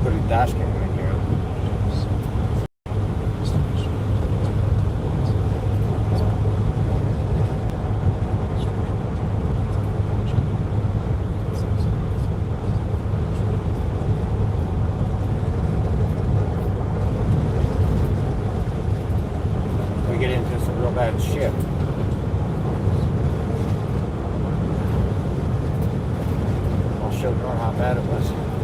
put a dash cam in here. We get into some real bad shit. I'll show Norm how bad it was.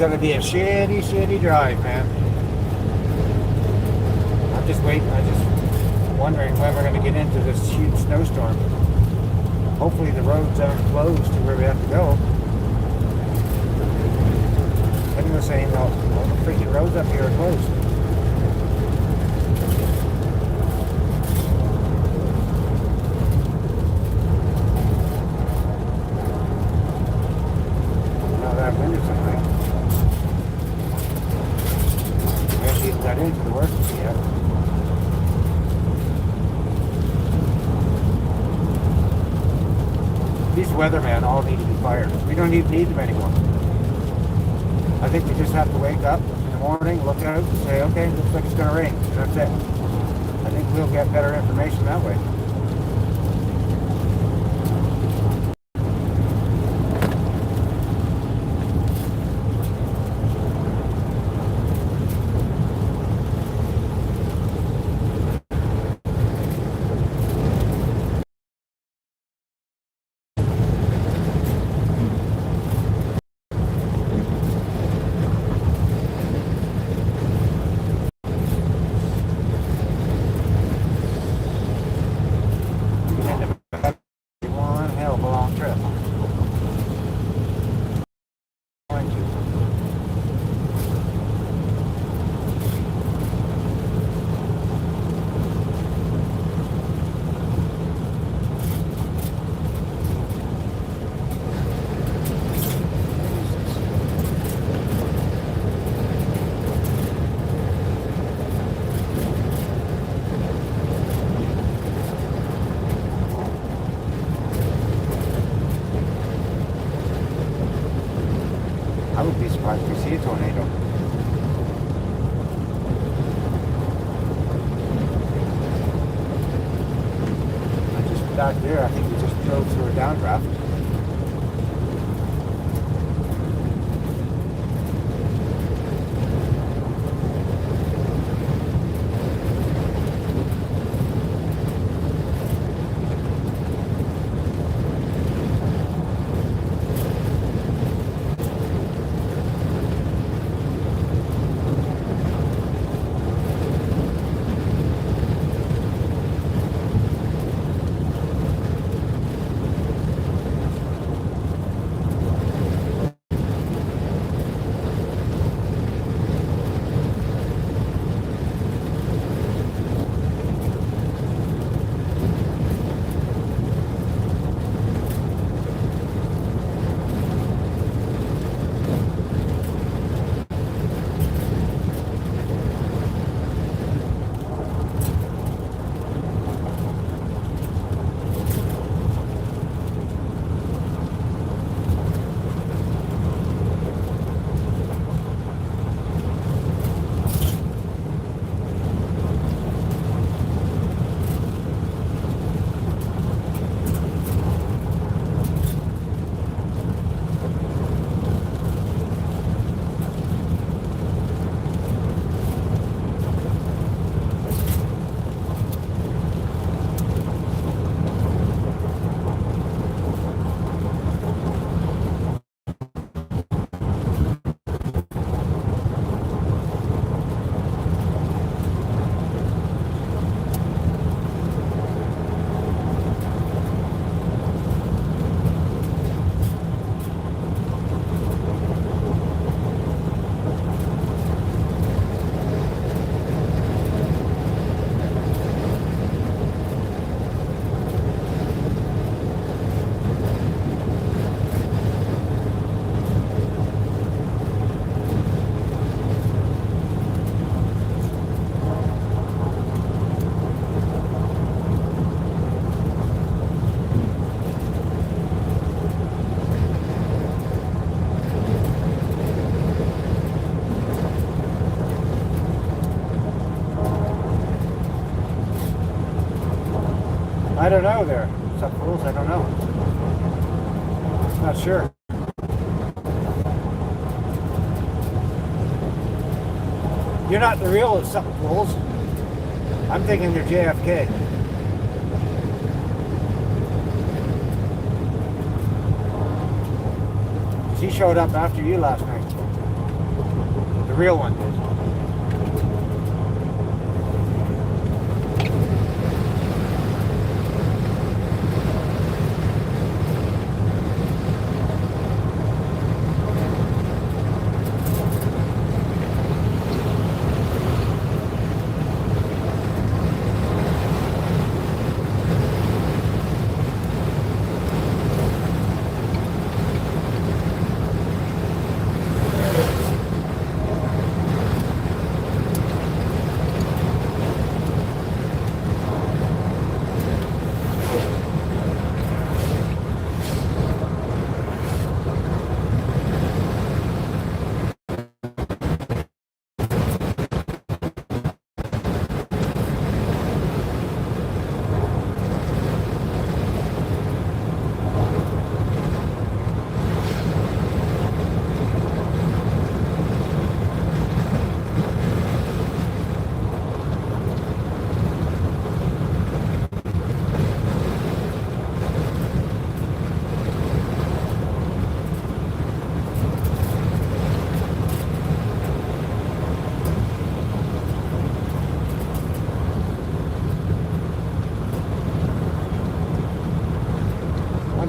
gonna be a shitty drive, man. I'm just waiting. I'm just wondering when we're gonna get into this huge snowstorm. Hopefully the roads aren't closed to where we have to go. Kenny was saying, well, all the freaking roads up here are closed. Now that windows in there. We actually got into the work yet. These weathermen all need to be fired. We don't even need them anymore. I think we just have to wake up in the morning, look out, and say, okay, looks like it's going to rain. That's it. I think we'll get better information that way. One hell of a long trip. I would be surprised if we see a tornado. I just back there, I think we just drove through a downdraft. I don't know there. Some fools, I don't know. Not sure. You're not the real something fools. I'm thinking they're JFK. She showed up after you last night. real one did.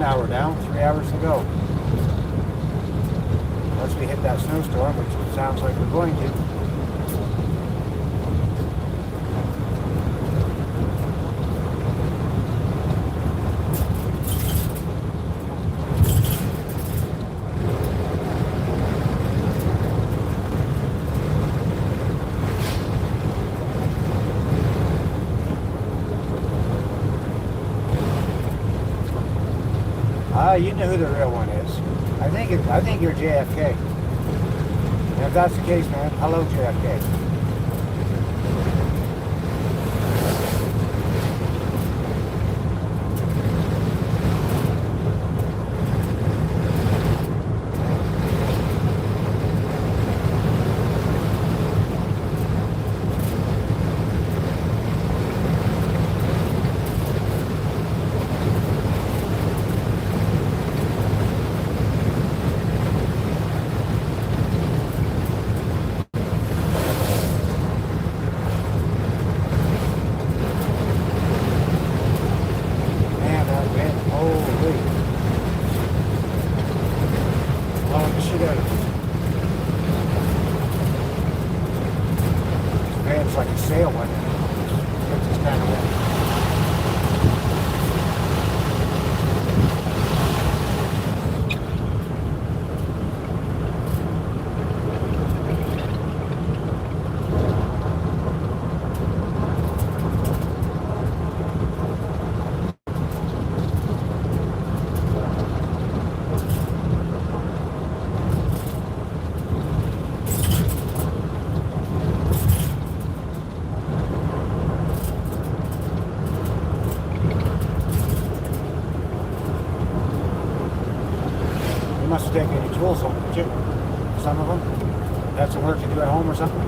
Hour down, 3 hours to go. Once we hit that snowstorm, which it sounds like we're going to. You know who the real one is. I think you're JFK. And if that's the case, man, hello JFK. Like a sail one. It's just kind of wet. You must have taken any tools home, did you? Some of them? Had some work to do at home or something?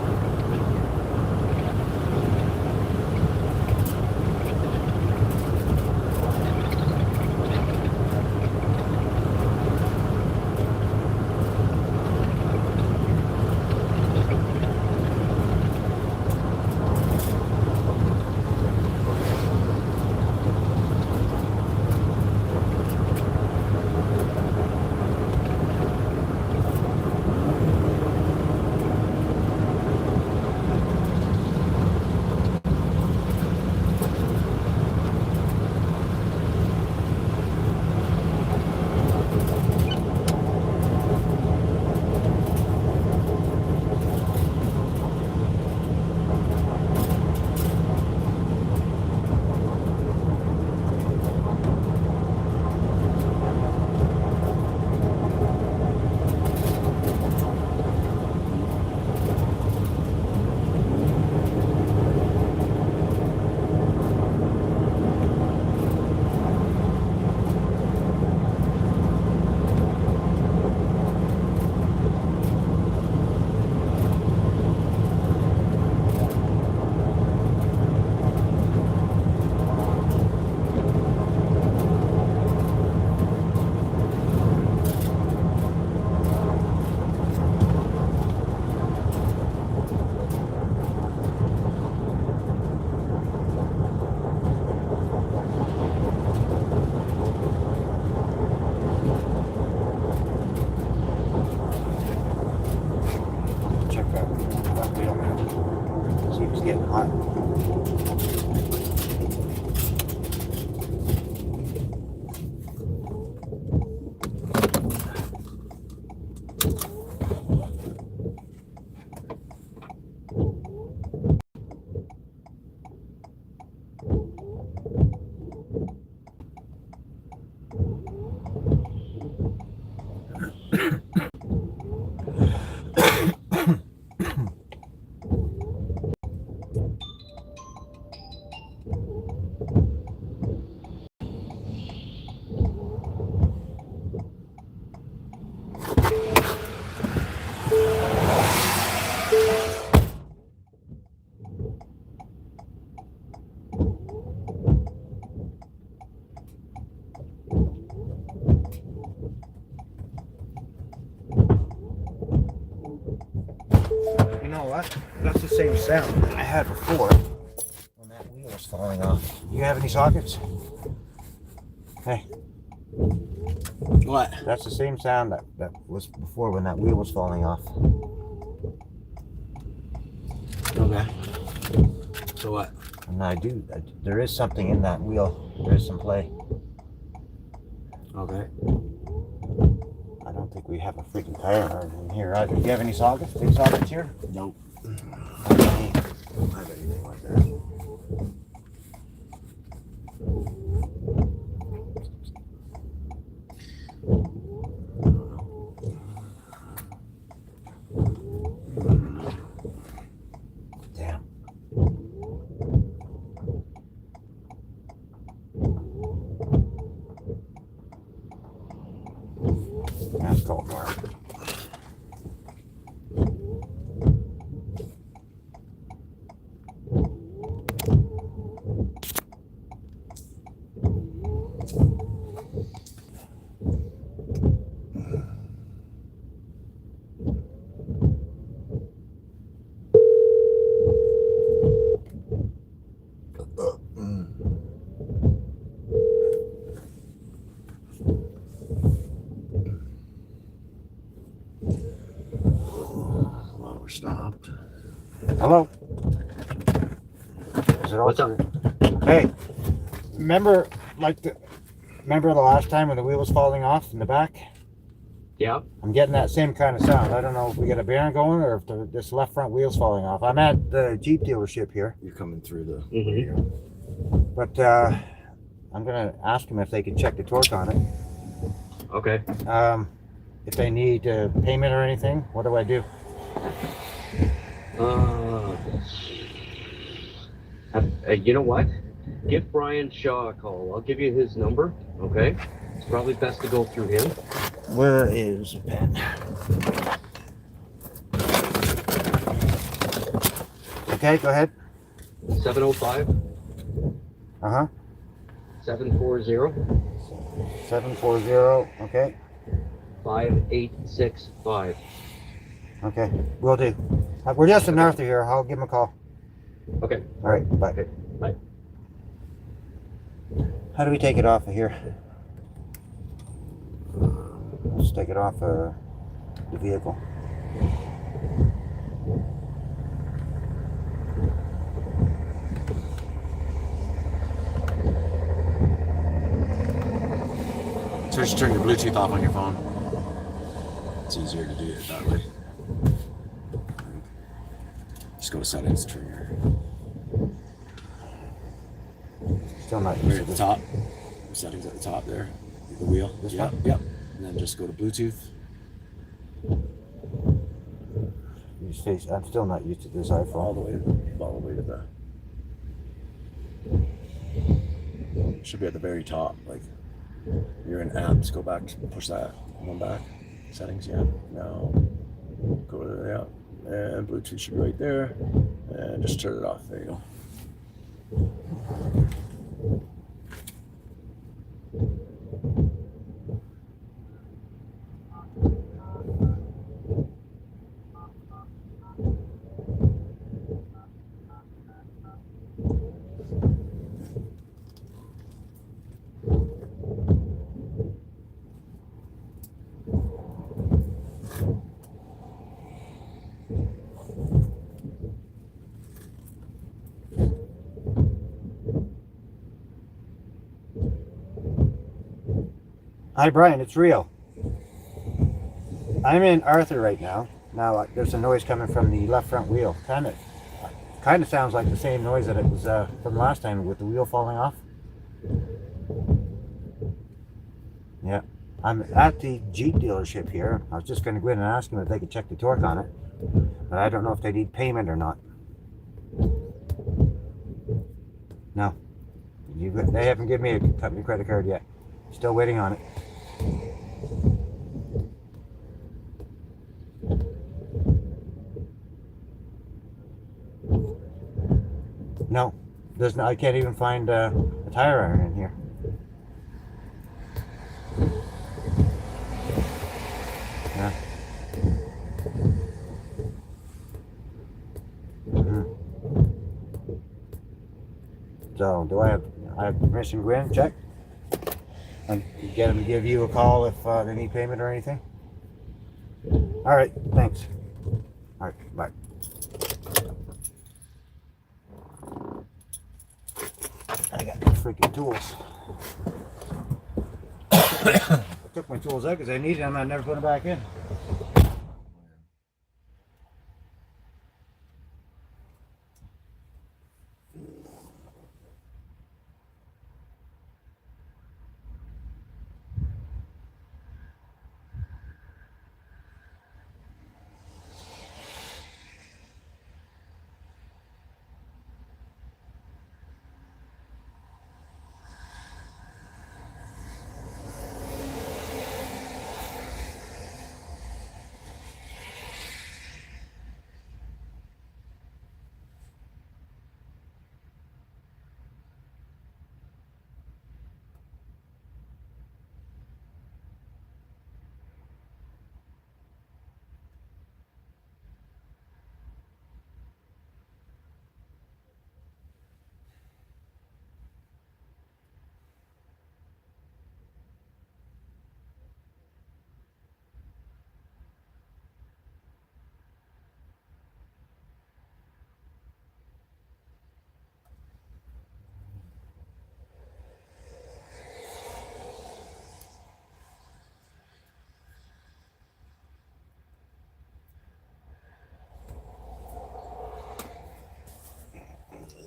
getting hot. You know what? That's the same sound that I had before when that wheel was falling off. You have any sockets? Hey. What? That's the same sound that was before when that wheel was falling off. Okay. So what? And there is something in that wheel. There is some play. Okay. I don't think we have a freaking tire in here either. Do you have any sockets? Big sockets here? Nope. I don't have anything like that. Damn. That's cold, Mark. Well, we're stopped. Hello? Is it all What's up? Hey, remember the last time when the wheel was falling off in the back? Yeah. I'm getting that same kind of sound. I don't know if we got a bearing going or if this left front wheel's falling off. I'm at the Jeep dealership here, You're coming through the Mm-hmm. but I'm gonna ask them if they can check the torque on it. Okay. If they need payment or anything, what do I do? You know what? Give Brian Shaw a call. I'll give you his number. Okay. It's probably best to go through him. Where is the pen? Okay, go ahead. 705 Uh-huh. 740 740. Okay. 5865. Okay. Will do. We're just north of here. I'll give him a call. Okay. All right. Bye. Okay. Bye. How do we take it off of here? Let's take it off the vehicle. So just turn your Bluetooth off on your phone. It's easier to do it that way. Just go to settings, turn your Still not right used to at the this. top. Settings at the top there. The wheel. This Yep, one? yep. And then just go to Bluetooth. I'm still not used to this All iPhone. the way to the. Should be at the very top. Like you're in apps. Go back. Push that one back. Settings. Yeah. Now go to and Bluetooth should be right there. And just turn it off. There you go. Hi, Brian. It's real. I'm in Arthur right now. Now there's a noise coming from the left front wheel. Kind of sounds like the same noise that it was from last time with the wheel falling off. Yeah. I'm at the Jeep dealership here. I was just going to go in and ask them if they could check the torque on it, but I don't know if they need payment or not. No. They haven't given me a company credit card yet. Still waiting on it. No. There's no, I can't even find a tire iron in here. Yeah. So, do I have permission to go in and check? And get them to give you a call if they need payment or anything? All right, thanks. All right, bye. I got the freaking tools. I took my tools out because I needed them. I never put them back in.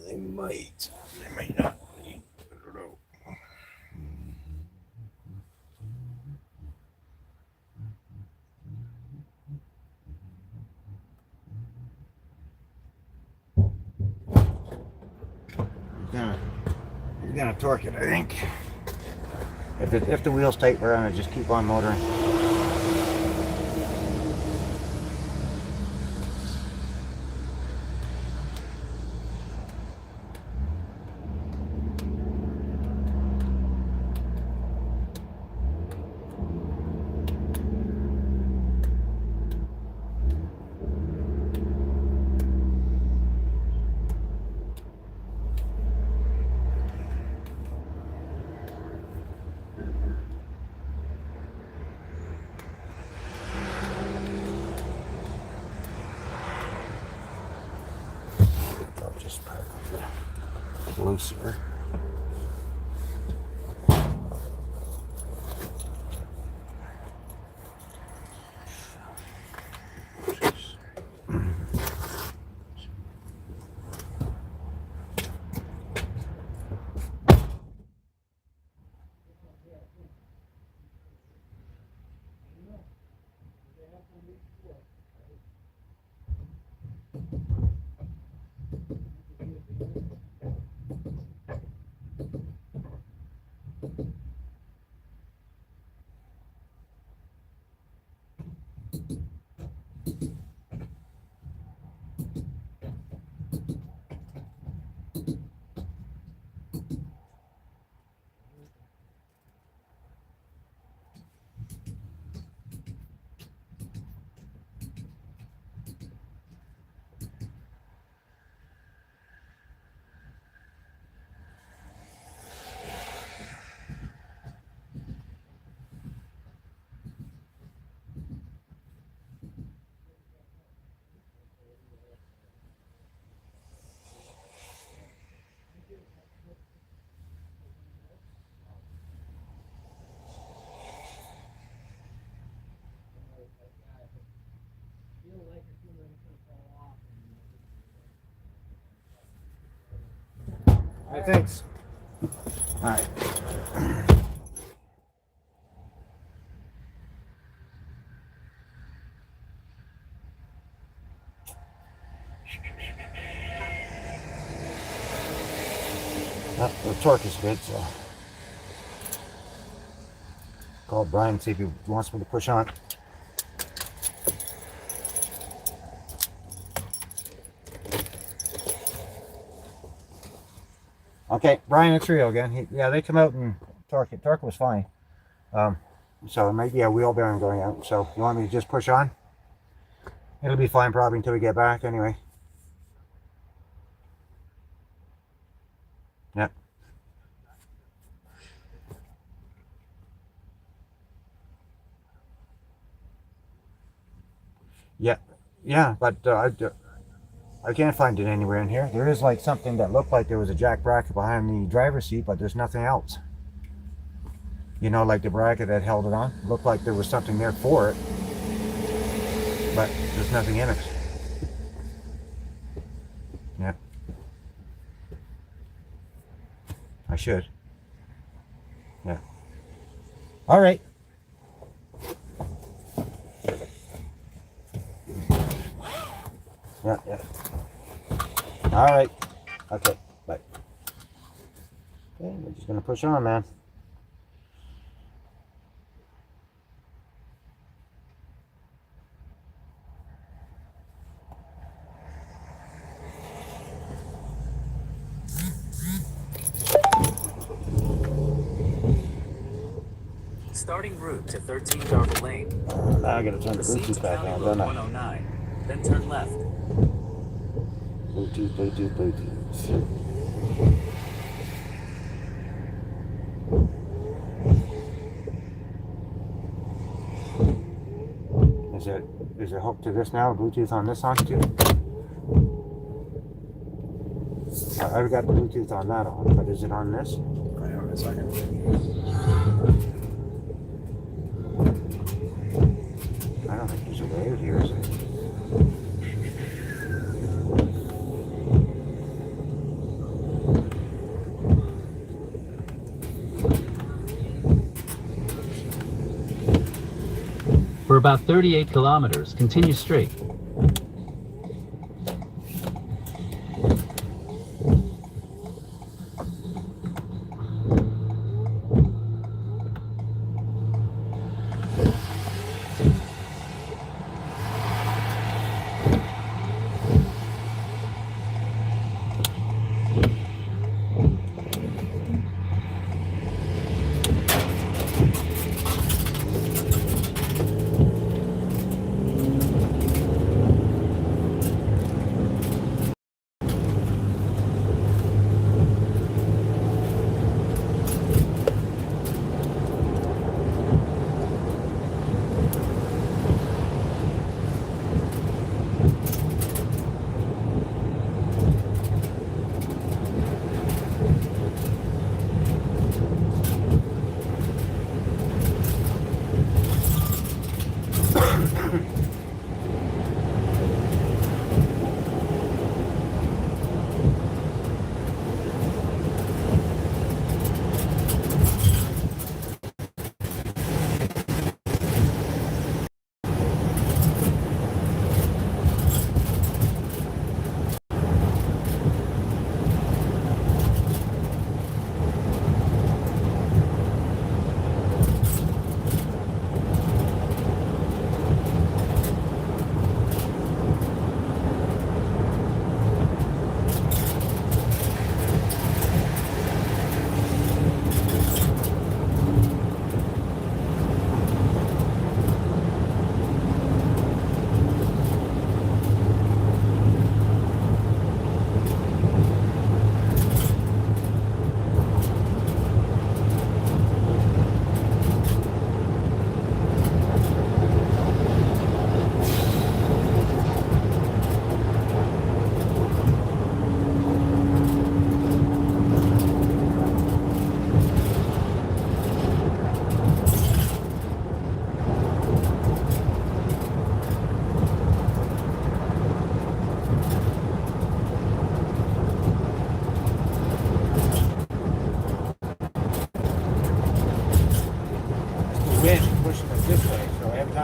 They might. They might not. I don't know. He's gonna torque it, I think. If the wheel's tight, we're gonna just keep on motoring. I'll just park looser. Hey, thanks. All right. Well, the torque is good, so call Brian, see if he wants me to push on. Okay, Brian, it's Rio again. Yeah, they come out and torque it. Torque was fine. So it might be a wheel bearing going out. So you want me to just push on? It'll be fine probably until we get back anyway. Yeah. Yeah, yeah, but I can't find it anywhere in here. There is like something that looked like there was a jack bracket behind the driver's seat, but there's nothing else. You know, like the bracket that held it on. Looked like there was something there for it, but there's nothing in it. Yeah. I should. Yeah. All right. Yeah, yeah. All right. Okay, bye. Okay, we're just gonna push on, man. Starting route to 13 Darvel Lane. Now I gotta turn the Proceed to Bluetooth back County on, Road don't I? 109, then turn left. Bluetooth. Is it hooked to this now? Bluetooth on this on too? I've got the Bluetooth on that on, but is it on this? Hang on a second. I don't think there's a way out here, is it? For about 38 kilometers, continue straight.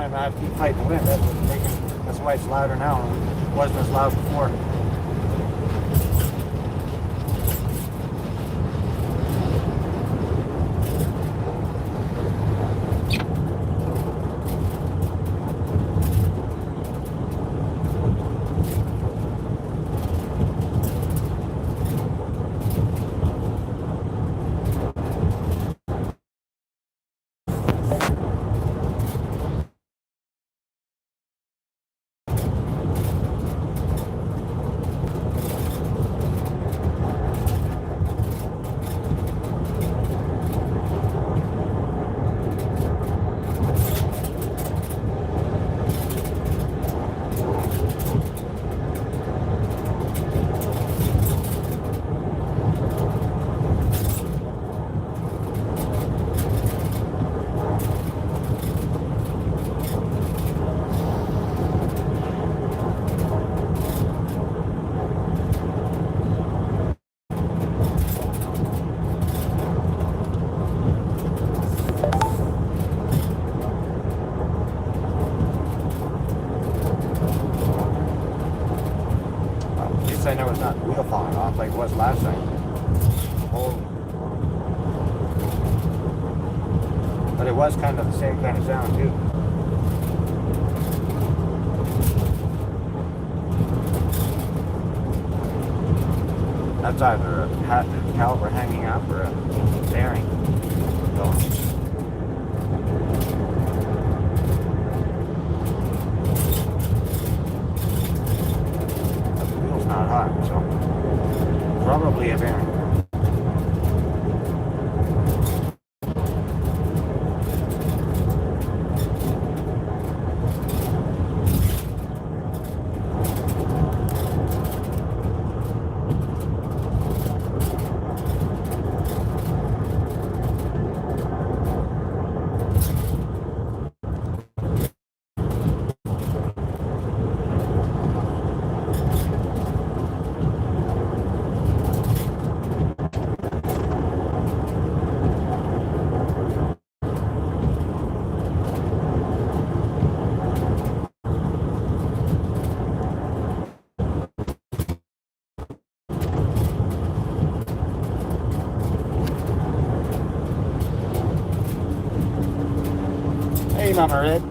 and I have to keep fighting the wind. That's why it's louder now. It wasn't as loud before. I know it's not the wheel falling off like it was last time. Oh. But it was kind of the same kind of sound too. That's either a caliper hanging up or a bearing going. Not hot, so probably a bearing. Hey, Mama Red.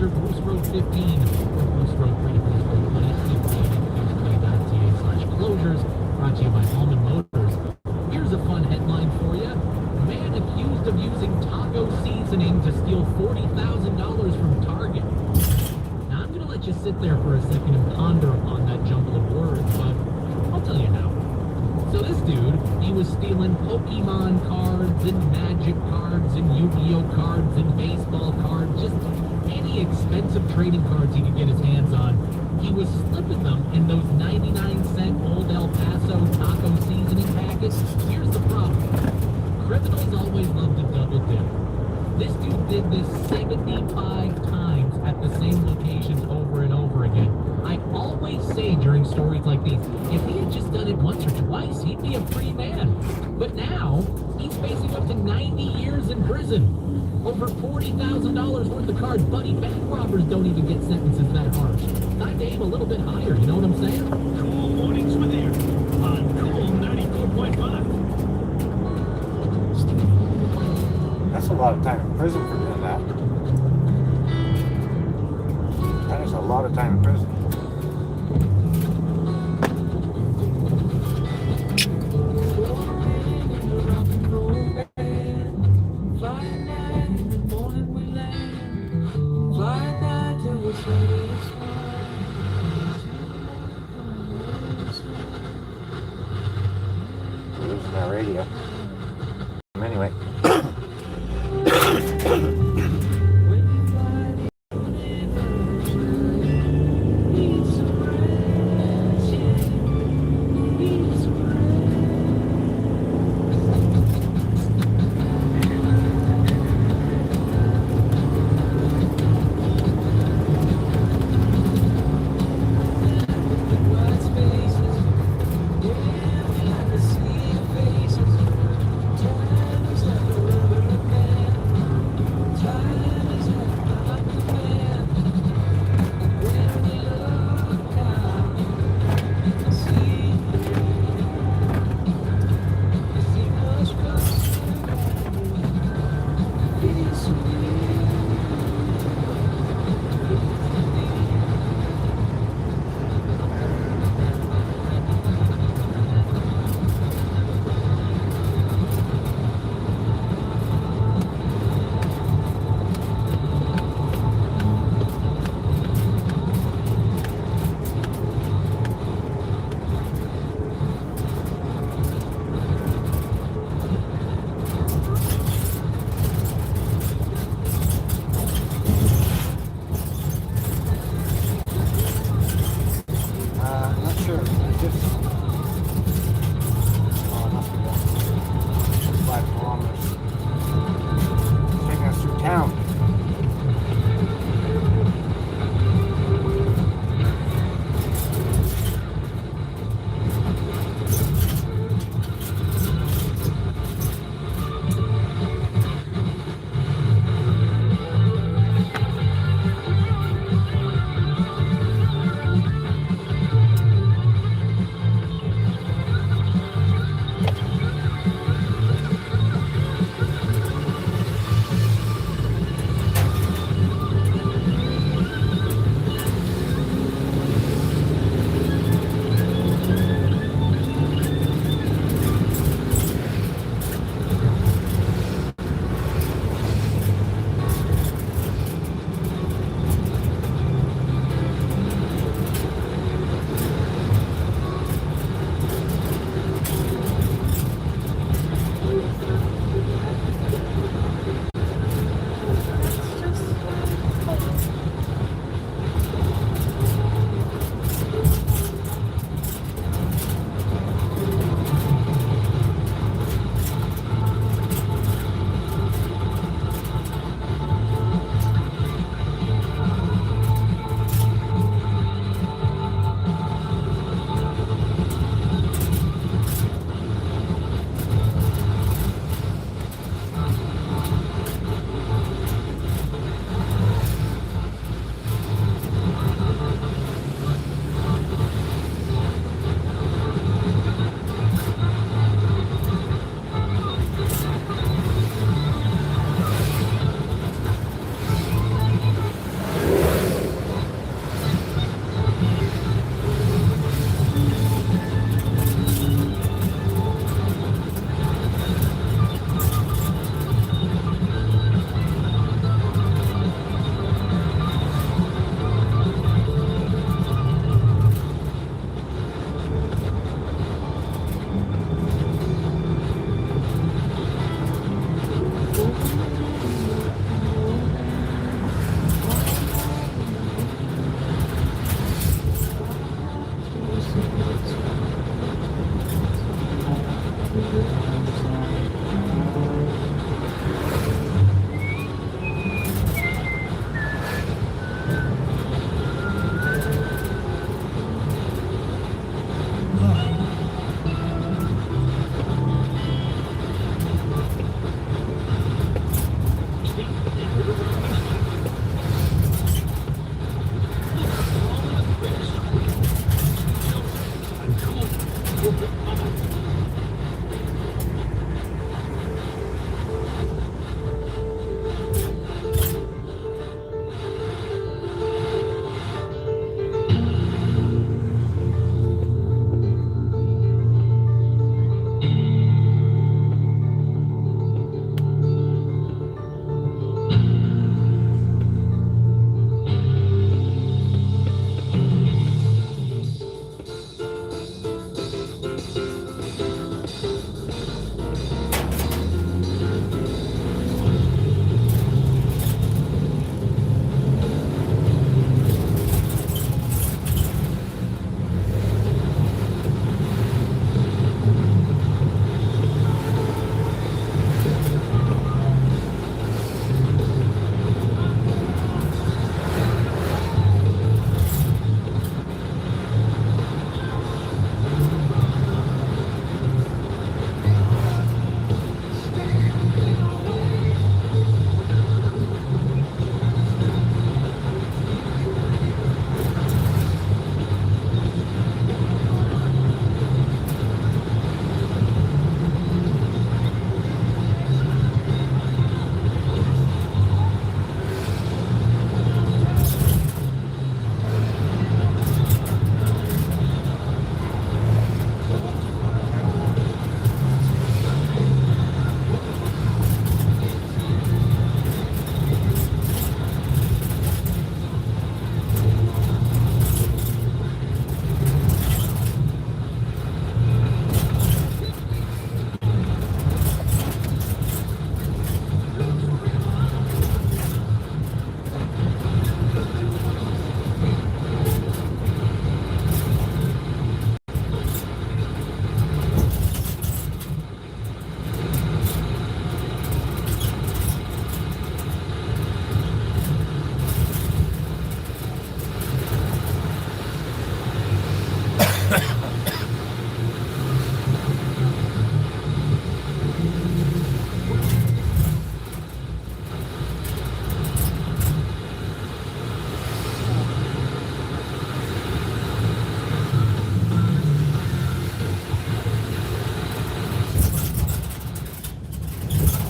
Closure, Bruce Road 15, or Bruce Road 3 to Bruce Road 20, 15.ca/closures, brought to you by Hallman Motors. Here's a fun headline for you. Man accused of using taco seasoning to steal $40,000 from Target. Now, I'm going to let you sit there for a second and ponder upon that jumble of words, but I'll tell you now. So this dude, he was stealing Pokemon cards and Magic cards and Yu-Gi-Oh cards and baseball cards, just any expensive trading cards he could get his hands on. He was slipping them in those 99-cent Old El Paso taco seasoning packets. Here's the problem. Criminals always love to double dip. This dude did this 75 times at the same locations over and over again. I always say during stories like these, if he had just done it once or twice, he'd be a free man. But now, he's facing up to 90 years in prison. Over $40,000 worth of cards. Buddy, bank robbers don't even get sentences that harsh. Time to aim a little bit higher, you know what I'm saying? Cool mornings with you on Cool 94.5. That's a lot of time in prison for doing that. That is a lot of time in prison. We're losing our radio. Anyway.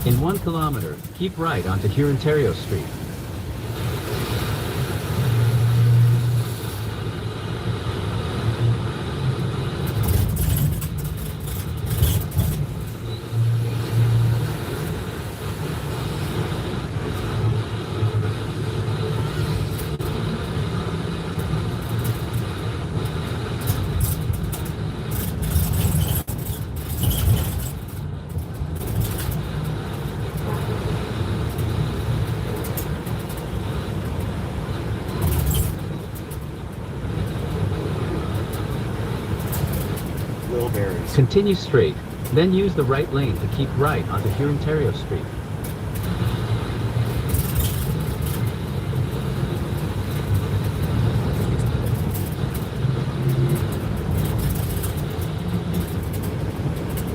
In 1 kilometer, keep right onto Hurontario Street. Wheelberries. Continue straight, then use the right lane to keep right onto Hurontario Street.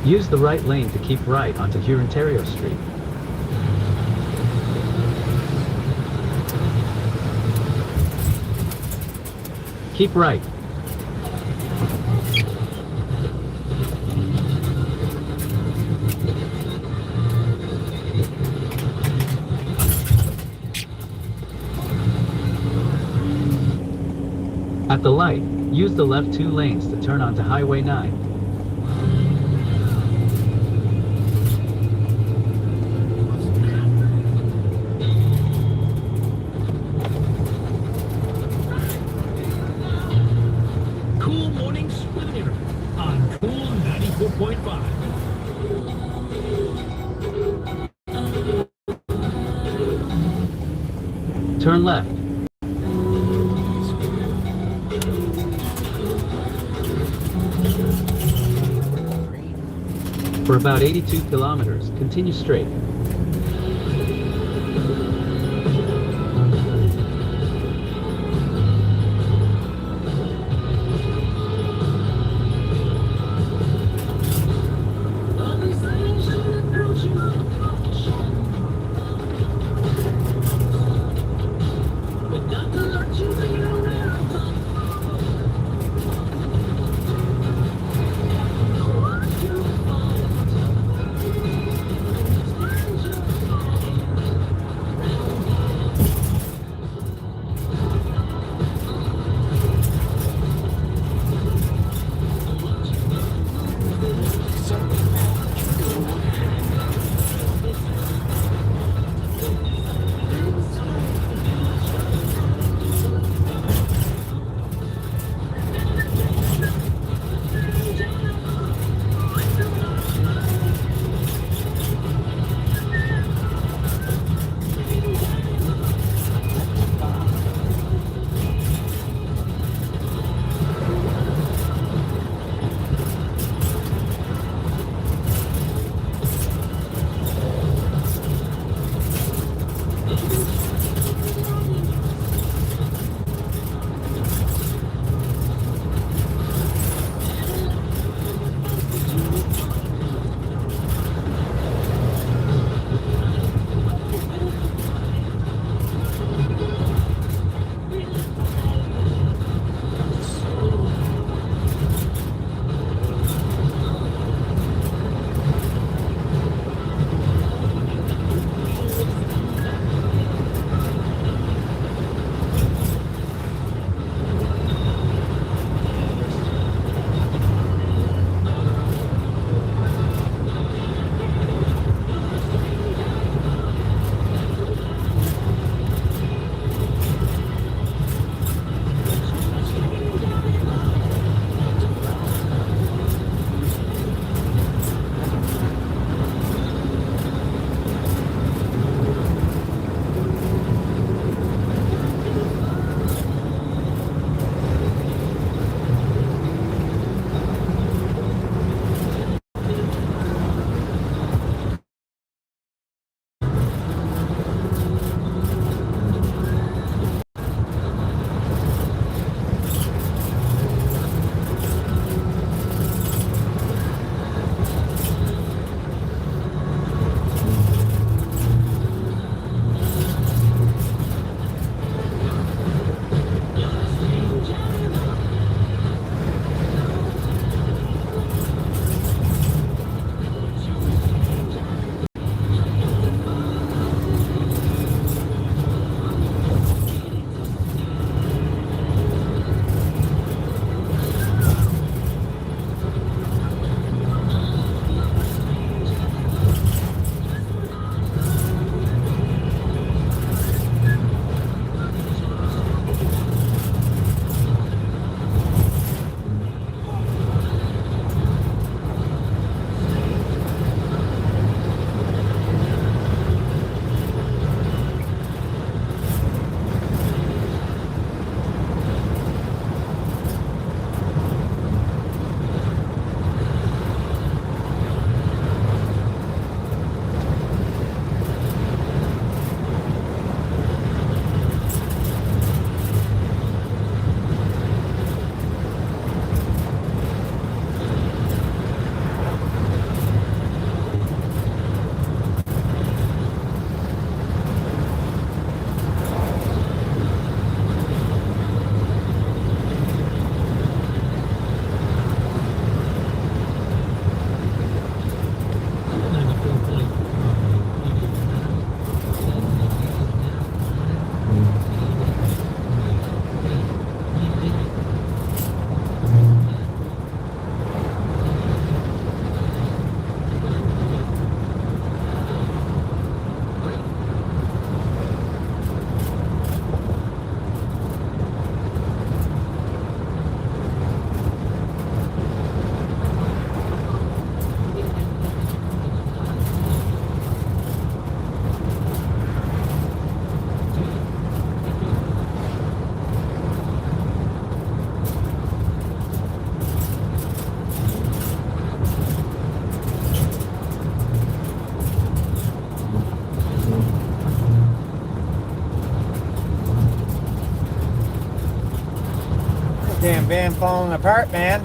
Use the right lane to keep right onto Hurontario Street. Keep right. At the light, use the left 2 lanes to turn onto Highway 9. Cool mornings with an interview on Cool 94.5. Turn left. For about 82 kilometers, continue straight. van falling apart, man.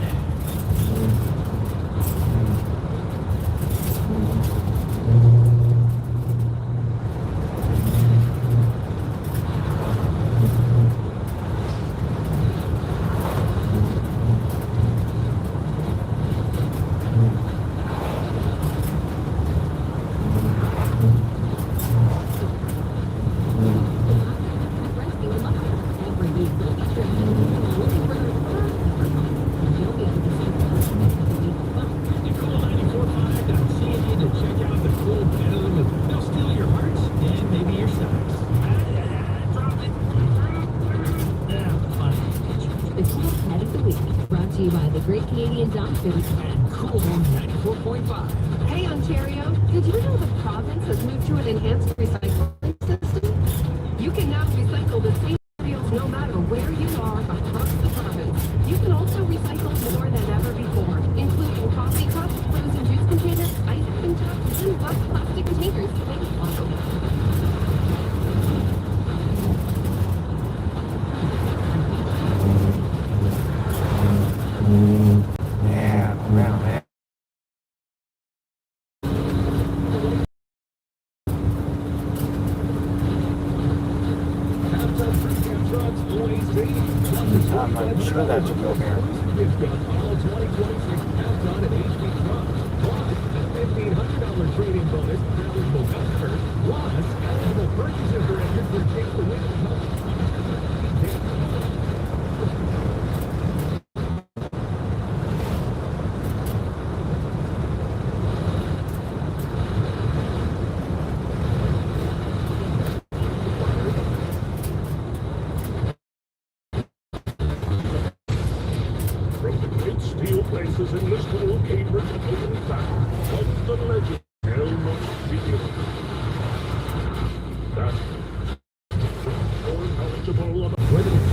By the Great Canadian Dump Foods And Cool 94.5. Hey Ontario, did you know the province has moved to an enhanced recycling system? You can now recycle the same materials no matter where you are across the province. You can also recycle more than ever before, including coffee cups, frozen juice containers, ice cream tubs, and black plastic containers to make it possible. Yeah, wow, man. I'm not sure that's a real bear. It's got all 2026 Halftime and HP trucks. Plus, a $1,500 trade-in bonus for eligible customers. Plus, eligible purchases are entered for a chance to win. From the great steel places in this little Cambridge and Open Factory comes the legend Helmut Steel. That's more knowledgeable about whether it's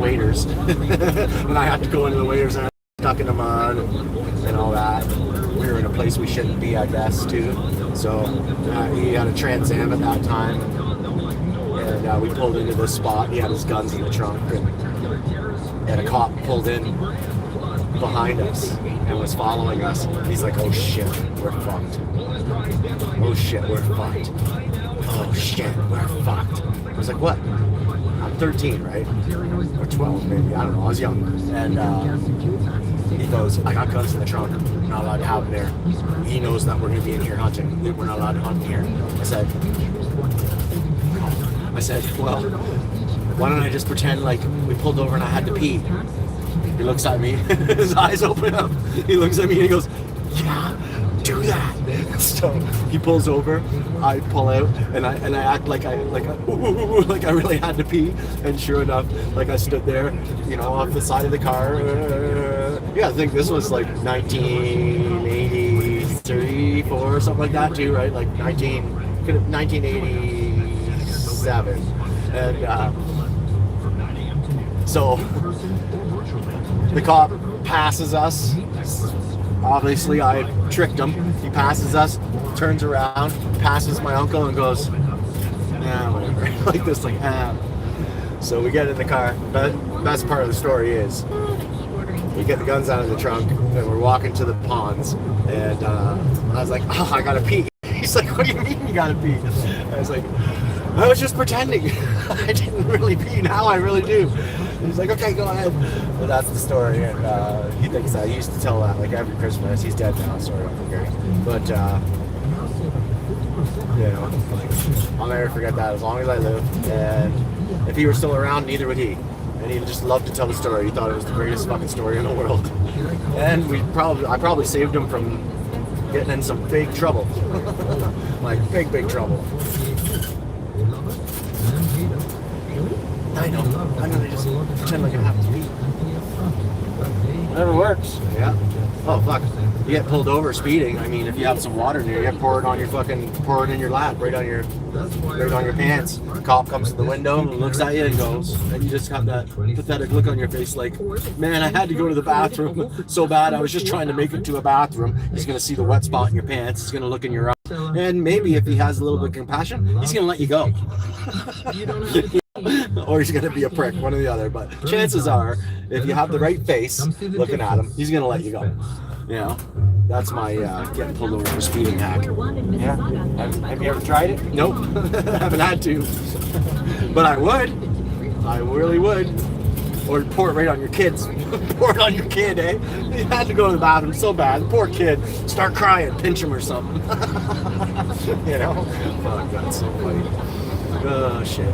waders, and I had to go into the waders and I was stuck in the mud and all that. We were in a place we shouldn't be, I guess, too. So he had a Trans Am at that time, and we pulled into this spot. He had his guns in the trunk, and a cop pulled in behind us and was following us. He's like, "Oh shit, we're fucked. Oh shit, we're fucked. Oh shit, we're fucked." I was like, "What?" I'm 13, right? Or 12, maybe. I don't know. I was young. And he goes, "I got guns in the trunk. We're not allowed to have them there. He knows that we're going to be in here hunting. We're not allowed to hunt here." I said, "Well, why don't I just pretend like we pulled over and I had to pee?" He looks at me, his eyes open up. He looks at me and he goes, "Yeah, do that." So he pulls over, I pull out, and I act like I really had to pee. And sure enough, like I stood there, off the side of the car. Yeah, I think this was like 1983, 4, something like that too, right? Like 1987, and so the cop passes us. Obviously, I tricked him. He passes us, turns around, passes my uncle, and goes, "Nah, whatever." Like this, like, ah. So we get in the car. But best part of the story is we get the guns out of the trunk, and we're walking to the ponds. And I was like, "Oh, I gotta pee." He's like, "What do you mean you gotta pee?" I was like, "I was just pretending. I didn't really pee. Now I really do." He's like, "Okay, go ahead." But that's the story, and he thinks that. He used to tell that like every Christmas. He's dead now, so I don't forget. But I'll never forget that as long as I live. And if he were still around, neither would he. And he just loved to tell the story. He thought it was the greatest fucking story in the world. And I probably saved him from getting in some big trouble, like big trouble. I know. I'm gonna just pretend like I have to pee. Whatever works. Yeah. Oh fuck. You get pulled over speeding. I mean, if you have some water near you, pour it on your pour it in your lap, right on your pants. The cop comes to the window and looks at you and goes, and you just have that pathetic look on your face, like, "Man, I had to go to the bathroom so bad. I was just trying to make it to a bathroom." He's gonna see the wet spot in your pants. He's gonna look in your eye, and maybe if he has a little bit of compassion, he's gonna let you go. Or he's gonna be a prick, one or the other. But chances are, if you have the right face looking at him, he's gonna let you go. That's my getting pulled over for speeding hack. Yeah. Have you ever tried it? Nope, haven't had to. But I would. I really would. Or pour it right on your kids. Pour it on your kid, eh? He had to go to the bathroom so bad. Poor kid. Start crying, pinch him or something. Fuck, that's so funny. Oh shit.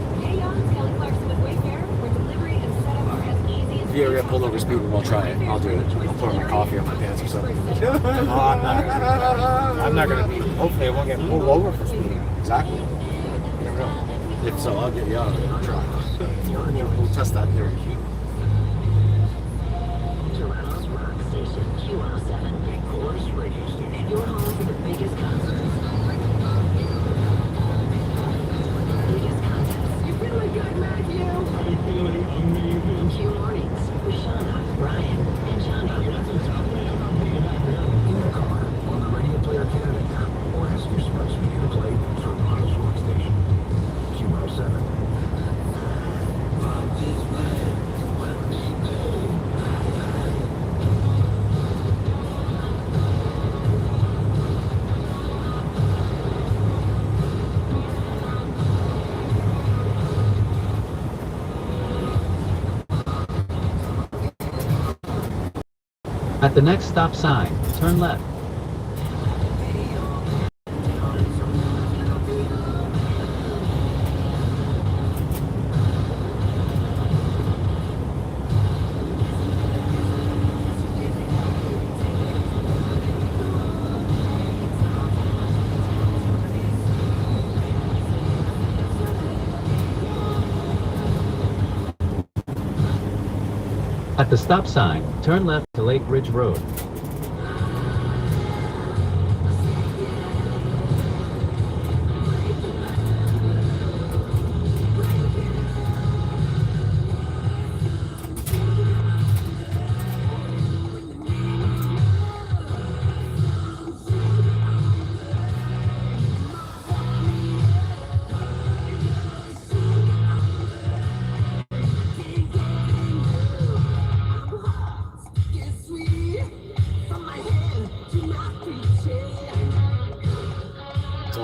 If you ever get pulled over speeding, I'll try it. I'll do it. I'll pour my coffee on my pants or something. I'm not gonna be. Hopefully, I won't get pulled over for speeding. Exactly. You never know. If so, I'll get you out of it. I'll try. We'll test that theory. Your home for the biggest concerts. You feel like good, Matthew? I'm feeling amazing. Q Mornings with Shauna, Brian, and Johnny. In the car, on the Radio Player Canada app, or ask your smart speaker to play from Models Workstation. Q107. At the next stop sign, turn left. At the stop sign, turn left to Lake Ridge Road.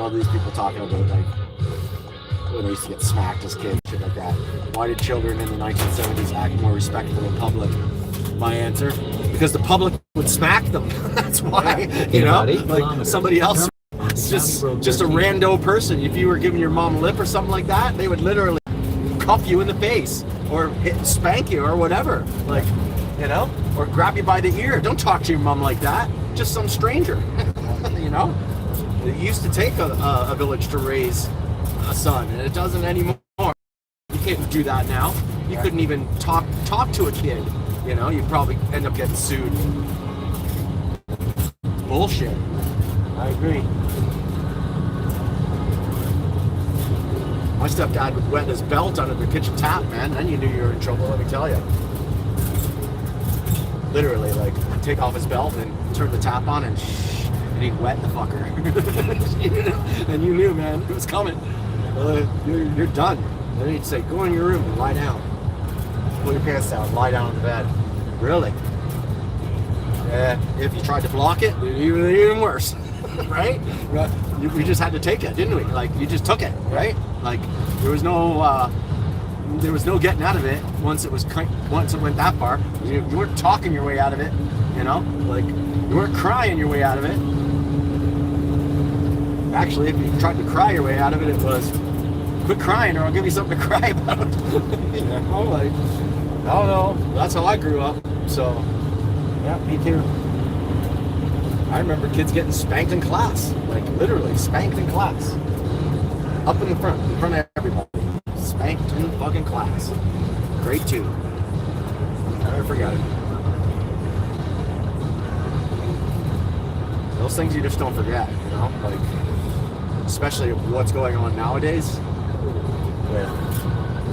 all these people talking about like when they used to get smacked as kids, shit like that. Why did children in the 1970s act more respectful in public? My answer, because the public would smack them. That's why, you know, About 8 like kilometers. somebody else, it's just a rando person. If you were giving your mom a lip or something like that, they would literally cuff you in the face or spank you or whatever, like, you know, or grab you by the ear. Don't talk to your mom like that. Just some stranger, you know. It used to take a village to raise a son, and it doesn't anymore. You can't do that now. You couldn't even talk to a kid. You know, you'd probably end up getting sued. Bullshit. I agree. My stepdad would wet his belt under the kitchen tap, man. Then you knew you were in trouble, let me tell you. Literally, like, take off his belt and turn the tap on and he'd wet the fucker. And you knew, man, it was coming. You're done. Then he'd say, go in your room and lie down. Pull your pants down, lie down on the bed. Really? Yeah, if you tried to block it, even worse. Right? We just had to take it, didn't we? Like, you just took it, right? Like, there was no getting out of it once it went that far. You weren't talking your way out of it, you know? Like, you weren't crying your way out of it. Actually, if you tried to cry your way out of it, it was, quit crying or I'll give you something to cry about. You know, like, I don't know. That's how I grew up, so. Yeah, me too. I remember kids getting spanked in class, like literally spanked in class. Up in front of everybody. Spanked in fucking class. Grade 2. Never forget it. Those things you just don't forget, you know? Like, especially what's going on nowadays with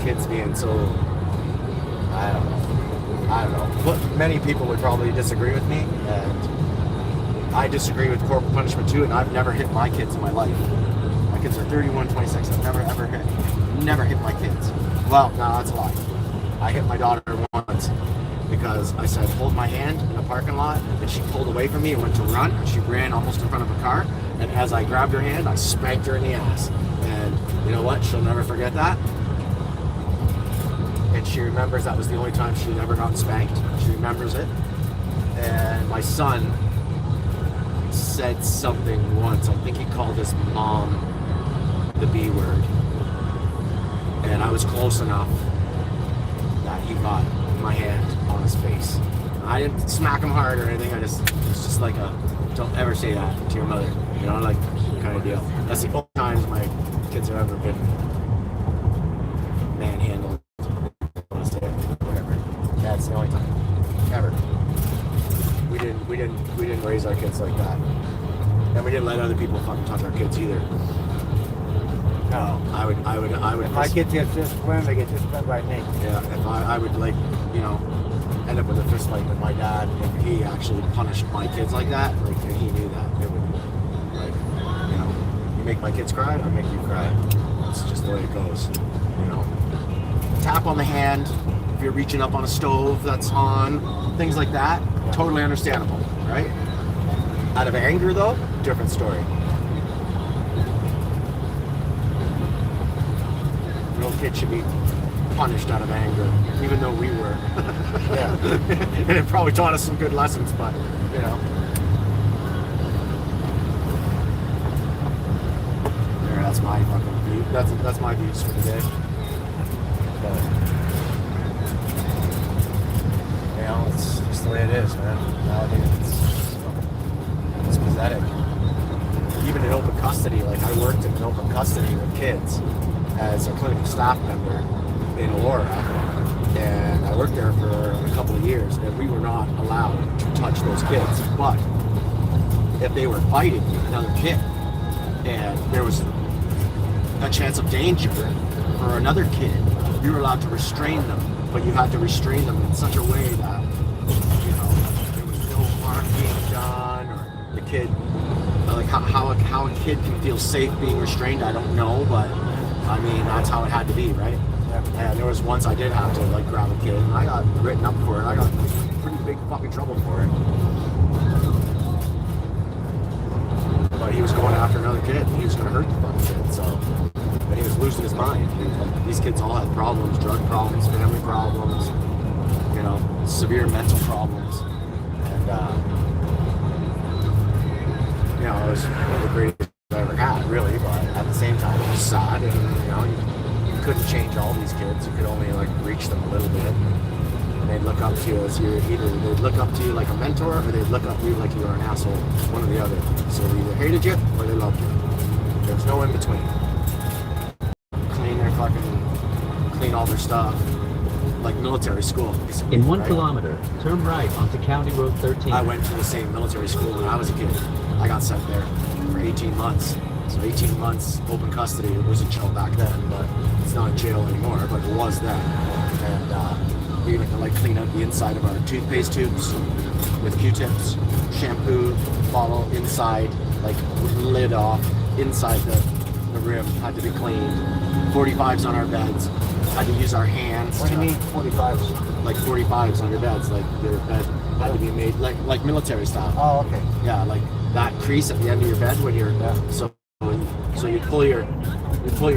kids being so, I don't know. But many people would probably disagree with me, and I disagree with corporal punishment too, and I've never hit my kids in my life. My kids are 31, 26. I've never ever hit my kids. Well, no, that's a lie. I hit my daughter once because I said, hold my hand in a parking lot, and she pulled away from me and went to run, and she ran almost in front of a car, and as I grabbed her hand, I spanked her in the ass. And you know what? She'll never forget that. And she remembers that was the only time she'd ever gotten spanked. She remembers it. And my son said something once. I think he called his mom the B word. And I was close enough that he got my hand on his face. I didn't smack him hard or anything. It's just like a, don't ever say that to your mother. You know, like, kind of deal. That's the only times my kids have ever been manhandled. Whatever. That's the only time ever. We didn't raise our kids like that, and we didn't let other people fucking touch our kids either. No. I would. If my kids get disciplined, they get disciplined by me. Yeah. If I would, like, you know, end up with a fist fight with my dad if he actually punished my kids like that. Like, he knew that it would, like, you know, you make my kids cry, I make you cry. That's just the way it goes. You know. Tap on the hand if you're reaching up on a stove that's on, things like that. Totally understandable, right? Out of anger, though, different story. No kid should be punished out of anger, even though we were. Yeah. And it probably taught us some good lessons, but, you know. There, that's my fucking view. That's my views for today. But, you know, it's just the way it is, man. Nowadays, it's pathetic. Even in open custody, like, I worked in open custody with kids as a clinical staff member in Aurora, and I worked there for a couple of years, and we were not allowed to touch those kids. But if they were fighting another kid, and there was a chance of danger for another kid, you were allowed to restrain them, but you had to restrain them in such a way that, you know, there was no harm being done, or the kid, like, how a kid can feel safe being restrained, I don't know, but I mean, that's how it had to be, right? Yeah. And there was once I did have to, like, grab a kid, and I got written up for it. I got pretty big fucking trouble for it. but he was going after another kid. He was going to hurt the fucking kid. So, and he was losing his mind. These kids all had problems, drug problems, family problems, you know, severe mental problems. And, you know, it was one of the greatest I ever had, really. But at the same time, it was sad. And, you know, you couldn't change all these kids. You could only, like, reach them a little bit. And they'd look up to you as you're either they'd look up to you like a mentor, or they'd look up to you like you were an asshole. One or the other. So they either hated you or they loved you. There's no in between. Clean all their stuff, like military school. In 1 right? kilometer, turn right onto County Road 13. I went to the same military school when I was a kid. I got sent there for 18 months. So 18 months open custody. It was a jail back then, but it's not a jail anymore, but it was then. And we would like clean out the inside of our toothpaste tubes with Q-tips, shampoo, bottle inside, like lid off, inside the rim had to be cleaned. 45s on our beds. Had to use our hands. What do you mean 45s? Like 45s on your beds, like your bed had to be made like military style. Oh, okay. Yeah, like that crease at the end of your bed when you're so you pull your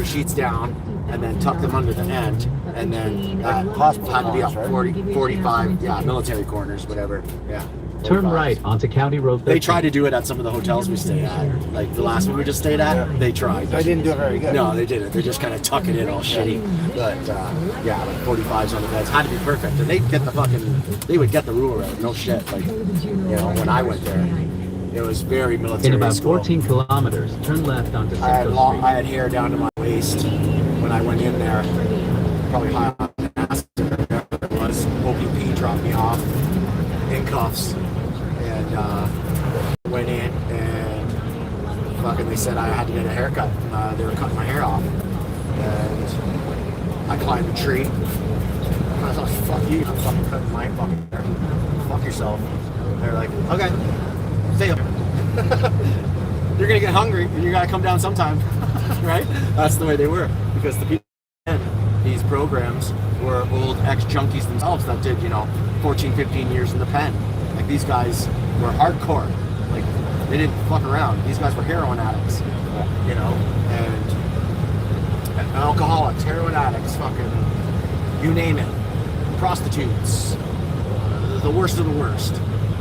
sheets down and then tuck them under the end, and then that Hospital had to be corners, up right? 40, 45, yeah, military corners, whatever. Yeah. Turn 45s. right onto County Road 13. They tried to do it at some of the hotels we stayed at. Like the last one we just stayed at, they tried. They didn't do it very good. No, they didn't. They just kind of tuck it in all shitty. But yeah, like 45s on the beds had to be perfect, and they would get the rule right. No shit. Like, you know, when I went there, it was very military. In about school. 14 kilometers, turn left onto Simcoe Street. I had hair down to my waist when I went in there. Probably high on acid. It was OPP dropped me off in cuffs, and went in and fucking they said I had to get a haircut. They were cutting my hair off, and I climbed a tree. And I thought, fuck you, I'm fucking cutting my fucking hair. Fuck yourself. And they're like, okay, stay up. You're gonna get hungry and you gotta come down sometime. Right? That's the way they were, because the people in these programs were old ex-junkies themselves that did, you know, 14, 15 years in the pen. Like, these guys were hardcore. Like, they didn't fuck around. These guys were heroin addicts, you know, and alcoholics, heroin addicts, fucking, you name it, prostitutes, the worst of the worst.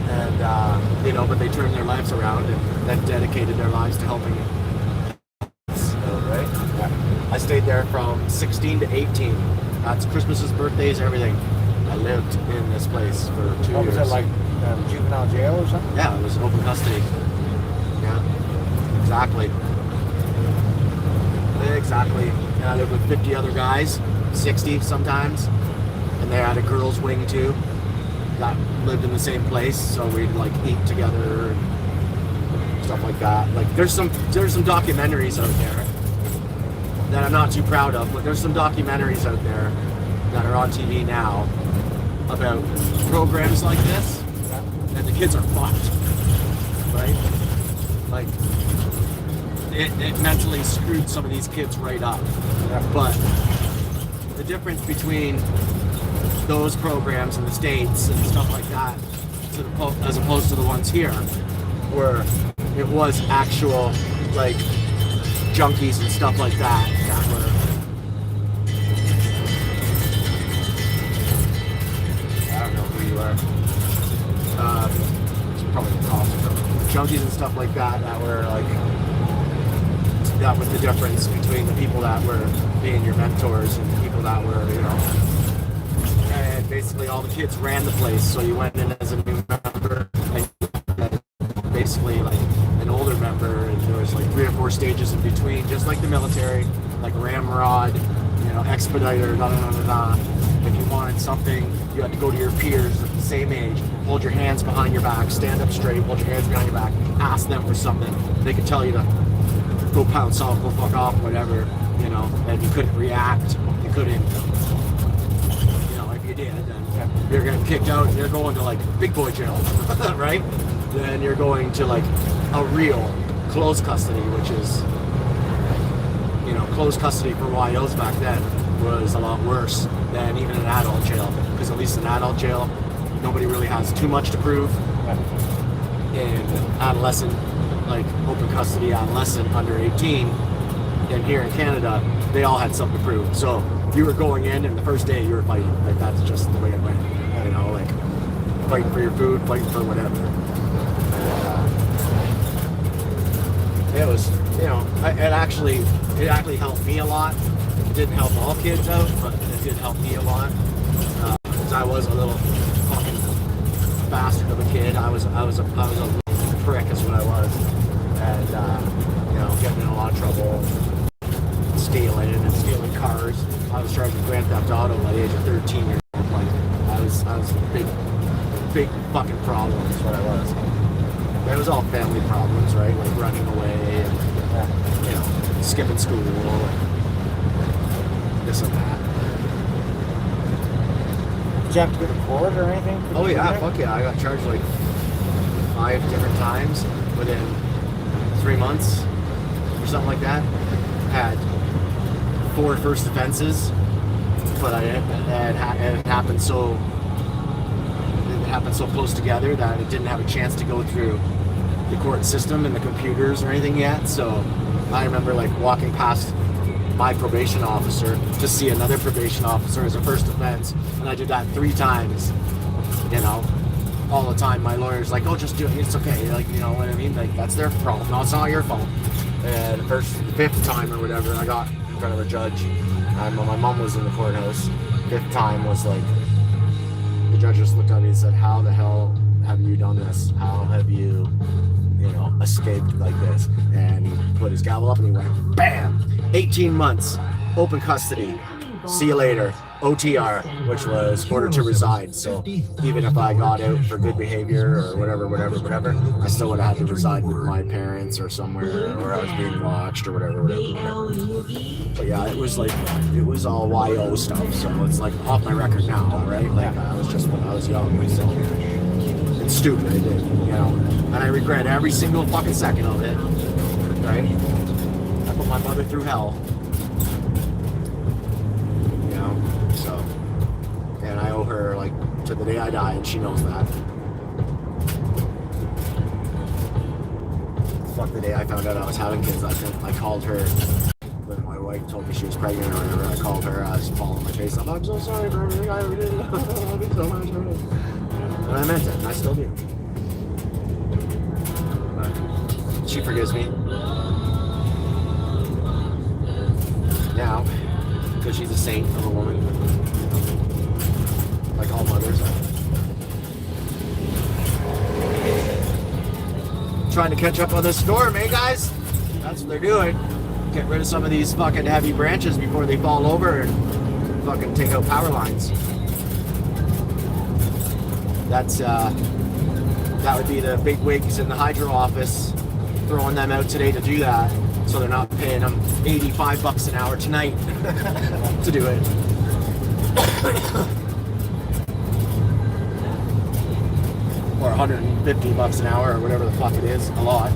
And, you know, but they turned their lives around and then dedicated their lives to helping right? Yeah. I stayed there from 16 to 18. That's Christmases, birthdays, everything. I lived in this place for 2 What years. was it, like juvenile jail or something? Yeah, it was open custody. Yeah, exactly. Exactly. And I lived with 50 other guys, 60 sometimes. And they had a girls' wing too. That lived in the same place, so we'd like eat together and stuff like that. Like there's some documentaries out there that I'm not too proud of, but there's some documentaries out there that are on TV now about programs like this, and the kids are fucked, right? Like it mentally screwed some of these kids right up. But the difference between those programs in the States and stuff like that, as opposed to the ones here, where it was actual like junkies and stuff like that were. I don't know who you are. It's probably the cost. Junkies and stuff like that were like. That was the difference between the people that were being your mentors and the people that were, you know. And basically all the kids ran the place, so you went in as a new member, and basically like an older member, and there was like 3 or 4 stages in between, just like the military, like ramrod, you know, expediter, If you wanted something, you had to go to your peers at the same age, hold your hands behind your back, stand up straight, hold your hands behind your back, ask them for something. They could tell you to go pound salt, go fuck off, whatever, you know, and you couldn't react, you couldn't, you know, if you did, then you're getting kicked out, and you're going to like big boy jail, right? Then you're going to like a real closed custody, which is, you know, closed custody for YOs back then was a lot worse than even an adult jail, because at least in adult jail, nobody really has too much to prove. In adolescent like open custody adolescent under 18, and here in Canada, they all had something to prove. So you were going in, and the first day you were fighting. Like that's just the way it went. You know, like fighting for your food, fighting for whatever. It was, you know, it actually helped me a lot. It didn't help all kids out, but it did help me a lot. Because I was a little fucking bastard of a kid. I was a little prick is what I was, and you know, getting in a lot of trouble, stealing cars. I was charged with Grand Theft Auto by the age of 13 years old. Like I was a big fucking problem. Is what I was. It was all family problems, right? Like running away and you know, skipping school and this and that. Did you have to go to court or anything? Oh yeah, fuck yeah. I got charged like 5 different times within 3 months or something like that. Had 4 first offenses, but it happened so close together that it didn't have a chance to go through the court system and the computers or anything yet. So I remember like walking past my probation officer to see another probation officer as a first offense, and I did that 3 times, you know, all the time. My lawyer's like, oh, just do it, it's okay, like, you know what I mean, like, that's their problem, no, it's not your fault. And the 5th time or whatever, I got in front of a judge, and my mom was in the courthouse. 5th time was like, the judge just looked at me and said, how the hell have you done this? How have you, you know, escaped like this? And he put his gavel up and he went, bam! 18 months, open custody. See you later. OTR, which was order to reside. So even if I got out for good behavior or whatever, I still would have had to reside with my parents or somewhere, or I was being watched or whatever. But yeah, it was all YO stuff. So it's like off my record now, right? Like I was young, so it's stupid, I did, you know. And I regret every single fucking second of it, right? I put my mother through hell. So, and I owe her like to the day I die, and she knows that. Fuck the day I found out I was having kids. I called her when my wife told me she was pregnant or whatever. I called her, I was falling on my face. I'm so sorry for everything I ever did. I love you so much. And I meant it, and I still do. But she forgives me now. Because she's a saint of a woman, like all mothers are. Trying to catch up on this storm, eh, guys? That's what they're doing. Get rid of some of these fucking heavy branches before they fall over and fucking take out power lines. That would be the big wigs in the hydro office throwing them out today to do that. So they're not paying them $85 an hour tonight to do it. Or $150 an hour or whatever the fuck it is, a lot.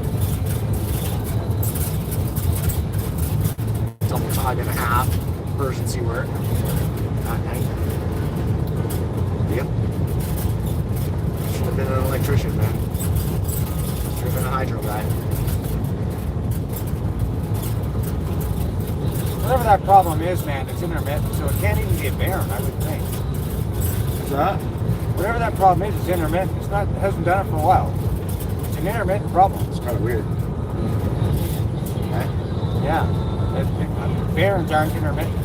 Double time and a half emergency work at night. Yep. Should have been an electrician, man. Should have been a hydro guy. Whatever that problem is, man, it's intermittent, so it can't even be a barren, I would think. What's that? Whatever that problem is, it's intermittent. It hasn't done it for a while. It's an intermittent problem. It's kind of weird. Okay? Yeah. Barrens aren't intermittent.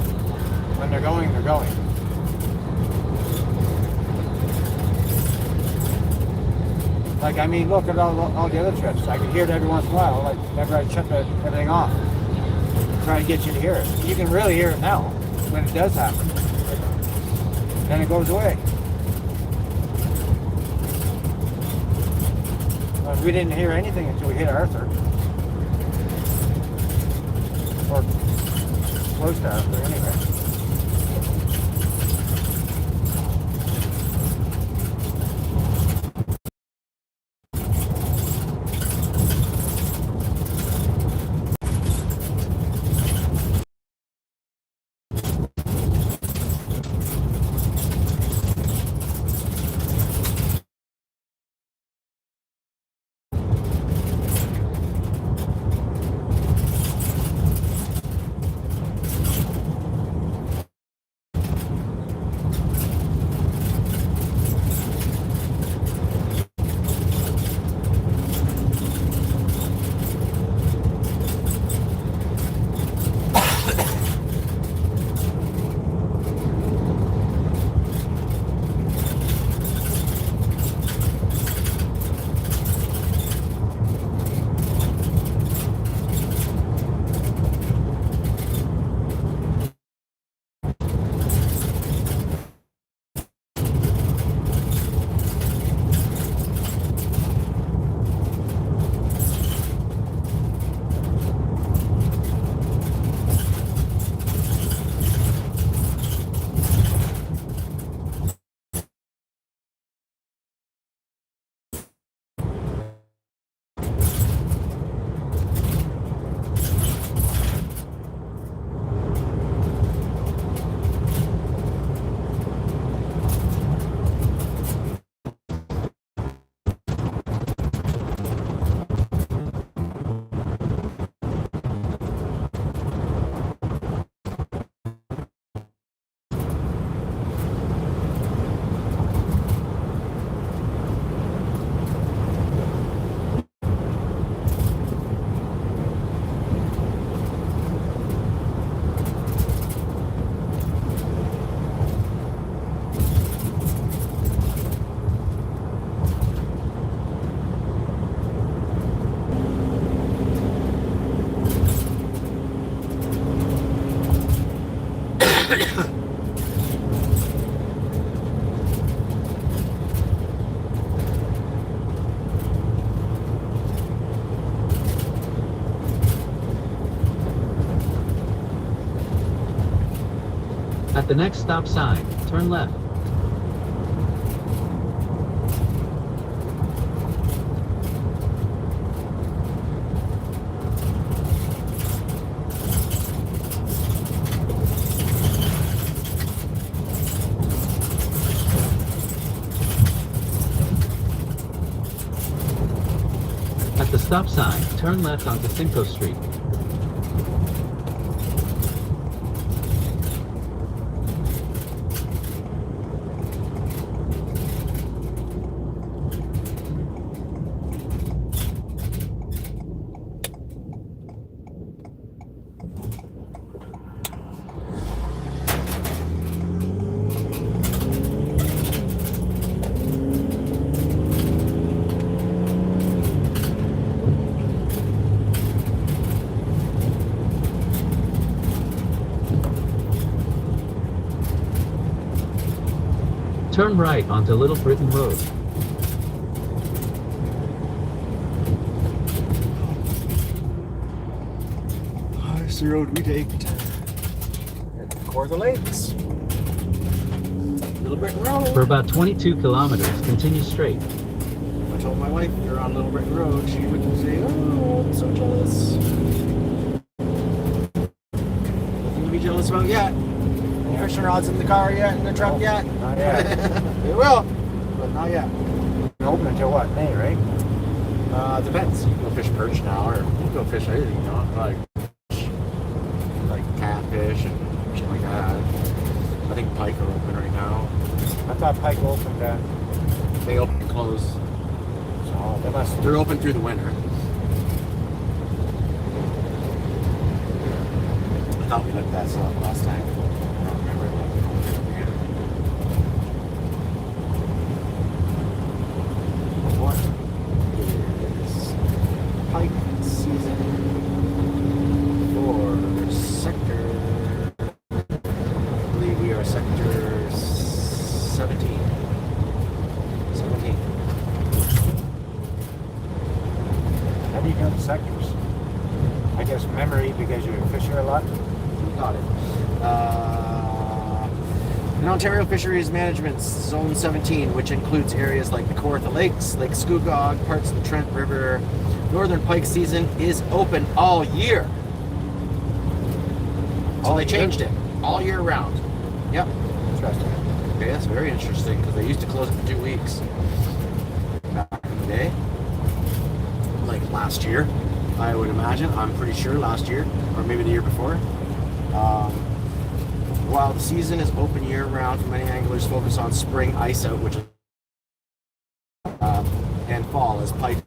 When they're going, they're going. Like, I mean, look at all the other trips. I can hear it every once in a while, like, whenever I shut everything off. Trying to get you to hear it. You can really hear it now when it does happen. Then it goes away. Well, we didn't hear anything until we hit Arthur. Or close to Arthur, anyway. At the next stop sign, turn left. At the stop sign, turn left onto Simcoe Street. Turn right onto Little Britain Road. Here's the road we take to Kawartha Lakes. Little Britain Road. For about 22 kilometers, continue straight. I told my wife we were on Little Britain Road. She would say, "Oh, I'm so jealous." Nothing to be jealous about yet. No fishing rods in the car yet, in the truck yet. Not yet. They will, but not yet. Open until what? May, right? Depends. You can go fish perch now, or you can go fish anything, you know, like catfish and shit like that. I think pike are open right now. I thought Pike opened. They open and close. So they must. They're open through the winter. I thought we looked that stuff last time. I don't remember. What is pike season for sector? I believe we are sector 17. 17. How do you know the sectors? I guess memory because you fish here a lot. Got it. In Ontario Fisheries Management Zone 17, which includes areas like the Kawartha Lakes, Lake Scugog, parts of the Trent River, northern pike season is open all year. So they changed it. All year round. Yep. Interesting. Okay, that's very interesting because they used to close it for 2 weeks back in the day. Like last year, I would imagine. I'm pretty sure last year, or maybe the year before. While the season is open year-round, many anglers focus on spring ice out, which is and fall as pike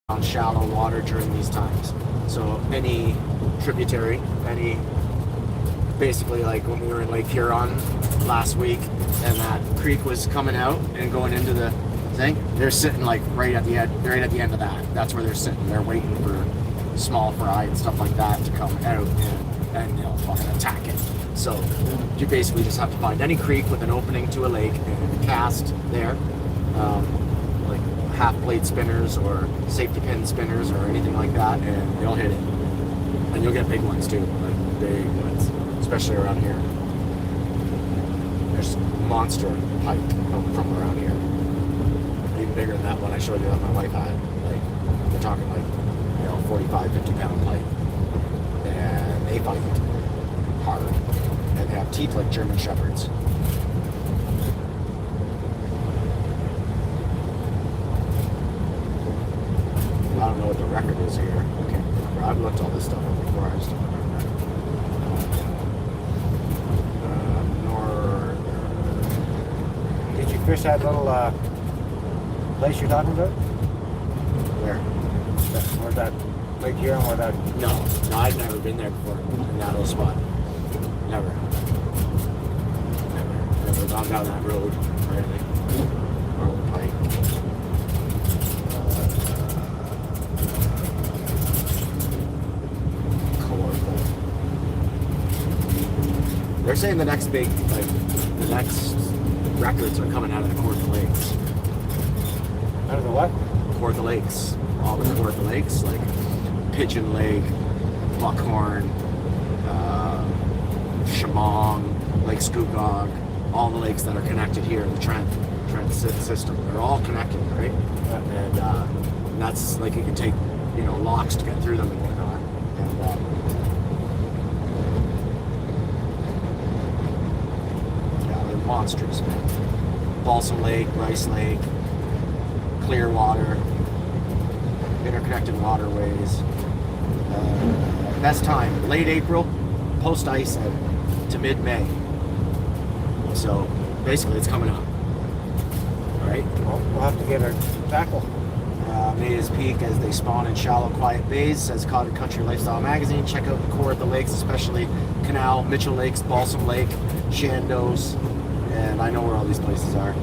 on shallow water during these times. So any tributary, basically like when we were in Lake Huron last week, and that creek was coming out and going into the thing, they're sitting like right at the end of that. That's where they're sitting. They're waiting for small fry and stuff like that to come out and they'll fucking attack it. So you basically just have to find any creek with an opening to a lake and cast there, like half blade spinners or safety pin spinners or anything like that, and they'll hit it. And you'll get big ones too, like big ones, especially around here. There's monster pike from around here. Even bigger than that one I showed you that my wife had. Like, we're talking like, 45, 50 pound pike. And they fight hard. And they have teeth like German Shepherds. I don't know what the record is here. I can't remember. I've looked all this stuff up before. I just don't remember. Did you fish that little place you're talking about? Where? Where's that Lake Huron? Where that? No, I've never been there before in that little spot. Never gone down that road or anything. Or the pike. Kawartha. They're saying the next big, like, the next records are coming out of the Kawartha Lakes. Out of the what? Kawartha Lakes. All the Kawartha Lakes, like Pigeon Lake, Buckhorn, Shamong, Lake Scugog, all the lakes that are connected here, the Trent system, they're all connected, right? And that's like, it can take, you know, locks to get through them and whatnot. And yeah, they're monsters, man. Balsam Lake, Rice Lake, Clearwater, interconnected waterways. Best time, late April, post ice to mid-May. So basically it's coming up. All right? Well, we'll have to get our tackle. May is peak as they spawn in shallow, quiet bays, says Cottage Country Lifestyle Magazine. Check out the core of the lakes, especially Canal, Mitchell Lakes, Balsam Lake, Chandos, and I know where all these places are.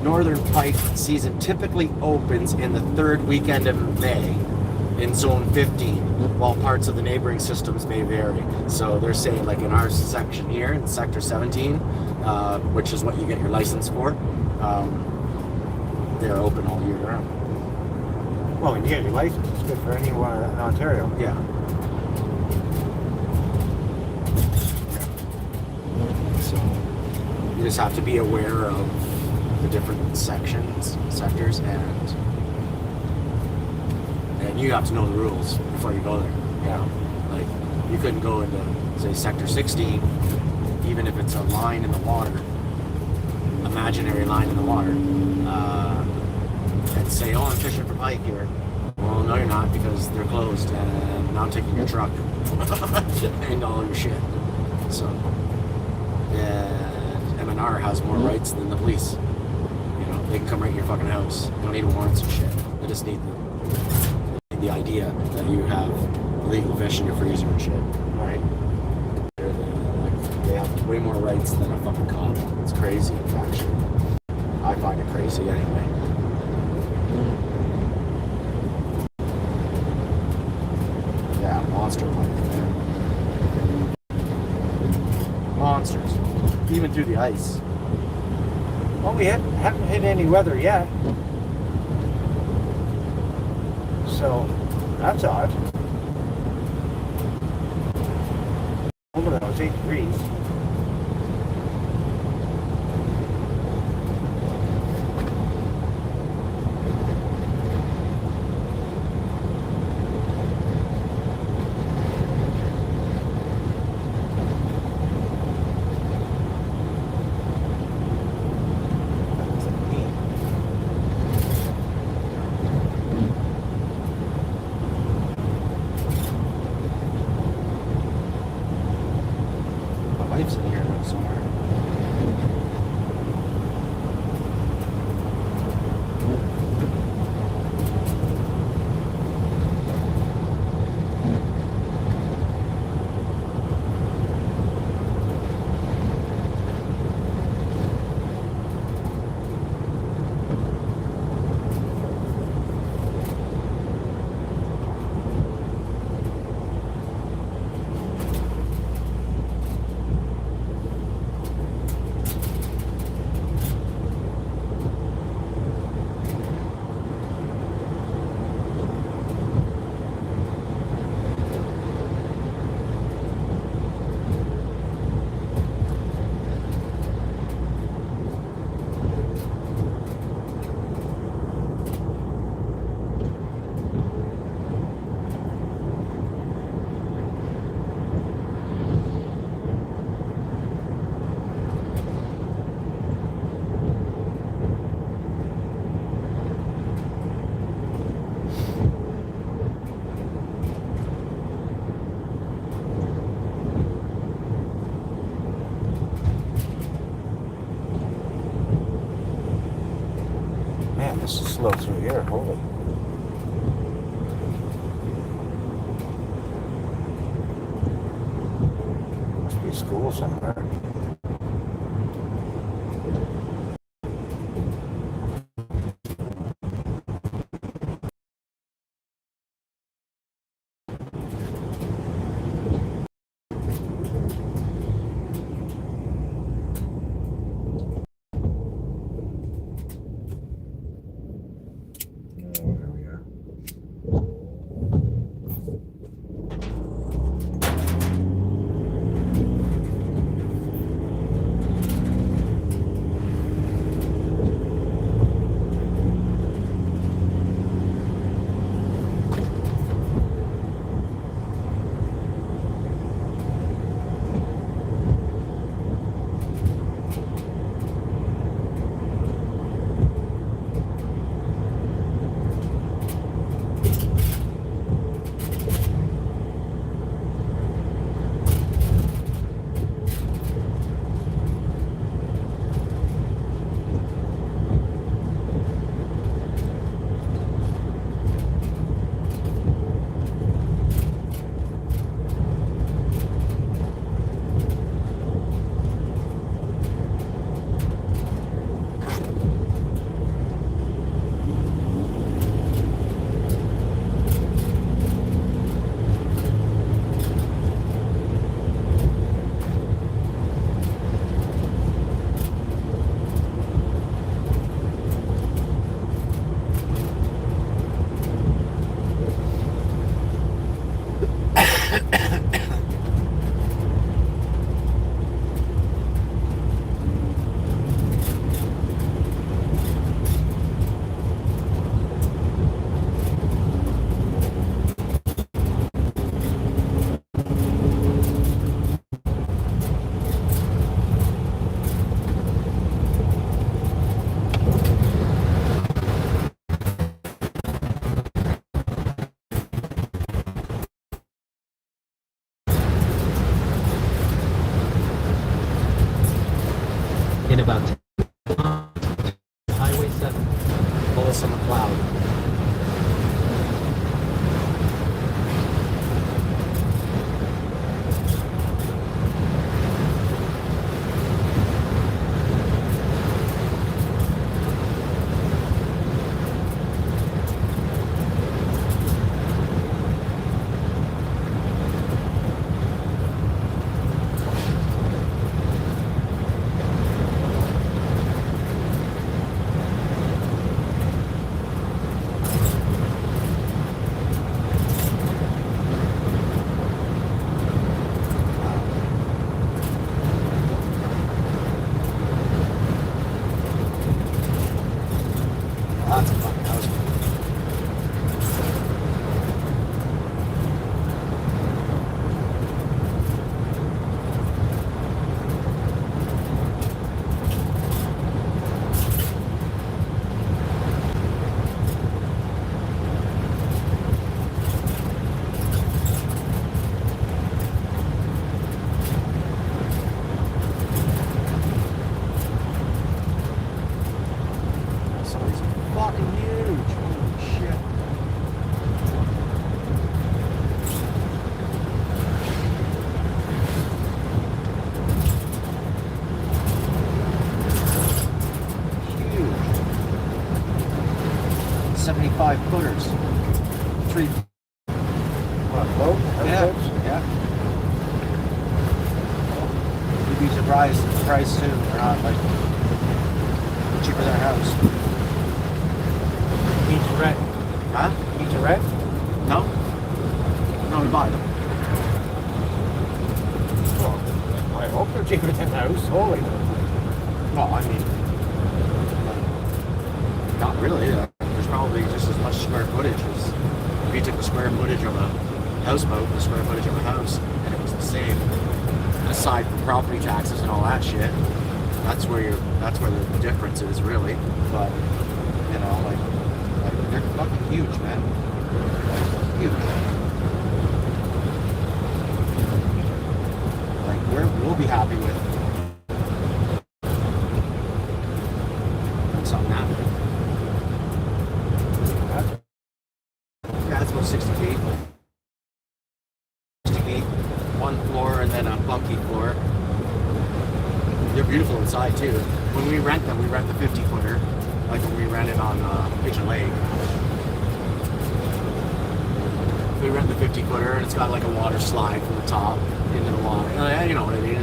Northern Pike season typically opens in the third weekend of May in Zone 15, while parts of the neighboring systems may vary. So they're saying, like in our section here, in Sector 17, which is what you get your license for, they're open all year round. Well, when you get your license, it's good for anyone in Ontario. Yeah. So you just have to be aware of the different sectors, and you have to know the rules before you go there. Yeah. Like, you couldn't go into, say, Sector 60, even if it's a line in the water, imaginary line in the water, and say, oh, I'm fishing for pike here. Well, no, you're not, because they're closed, and now I'm taking your truck and all your shit. So, MNR has more rights than the police. You know, they can come right to your fucking house. They don't need warrants and shit. They just need the idea that you have illegal fish in your freezer and shit. Right? They have way more rights than a fucking cop. It's crazy, actually. I find it crazy anyway. Yeah, monster life, man. Monsters. Even through the ice. Well, we haven't hit any weather yet. So, that's odd. Over though, it's 8 degrees. My wife's in here somewhere. Man, this is slow through here. Holy. Must be a school somewhere. Oh, there we are. In about 10 miles, Highway 7. Melissa McLeod. Lots of fucking house. Somebody's fucking huge. Holy shit. Huge. 75 footers. 3. What, boat? Yeah. Boats? Yeah. You'd be surprised at the price too. They're not like cheaper than a house. Need to rent. Huh? Need to rent? No? No, we buy them. Well, I hope they're cheaper than the house. Holy. Well, I mean, not really. There's probably just as much square footage as if you took the square footage of a houseboat and the square footage of a house, and it was the same. Aside from property taxes and all that shit, that's where the difference is really. But you know, like they're fucking huge, man. Like, huge. Like we'll be happy with something happening. Yeah, it's about 60 feet. 60 feet. One floor and then a bunkie floor. They're beautiful inside too. When we rent them, we rent the 50-footer, like when we rented on Pigeon Lake. We rent the 50-footer and it's got like a water slide from the top into the water. You know what I mean?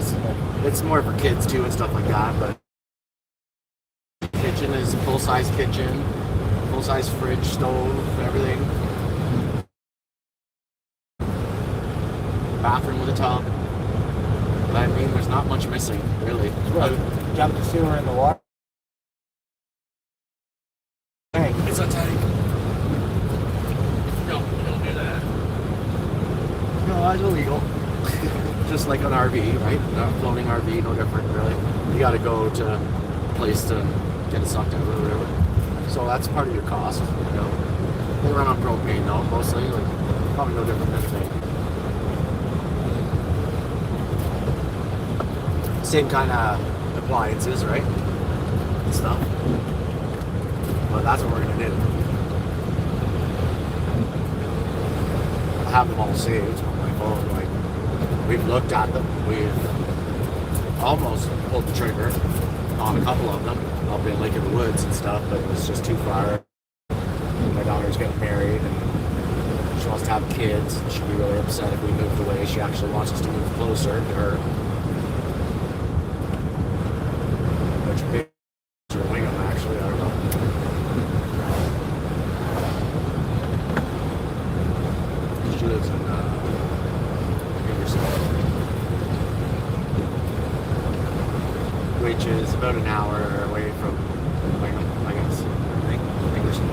It's more for kids too and stuff like that. But kitchen is a full-size kitchen, full-size fridge, stove, everything. Bathroom with a tub. But I mean, there's not much missing, really. Well, jump the sewer in the water. Tank. It's a tank. No, we don't do that. No, that's illegal. Just like an RV, right? A floating RV, no different, really. You got to go to a place to get it sucked out or whatever. So that's part of your cost, you know. They run on propane, though, mostly. Like, probably no different than a tank. Same kind of appliances, right? And stuff. But that's what we're gonna do. I have them all saved on my phone. Like, we've looked at them. We've almost pulled the trigger on a couple of them up in Lake of the Woods and stuff, but it was just too far. My daughter's getting married and she wants to have kids. She'd be really upset if we moved away. She actually wants us to move closer to her. Which or Wingham, actually, I don't know. She lives in Henderson, which is about an hour away from Wingham, I guess. I think Henderson.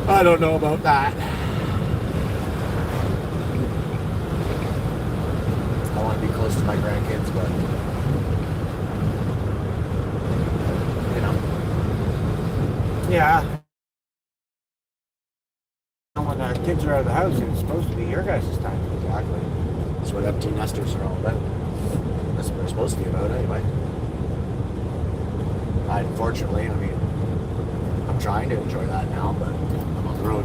I don't know about that. I want to be close to my grandkids, but you know. Yeah. When the kids are out of the house, it's supposed to be your guys' time. Exactly. That's what empty nesters are all about. That's what they're supposed to be about anyway. Unfortunately, I mean, I'm trying to enjoy that now, but I'm on the road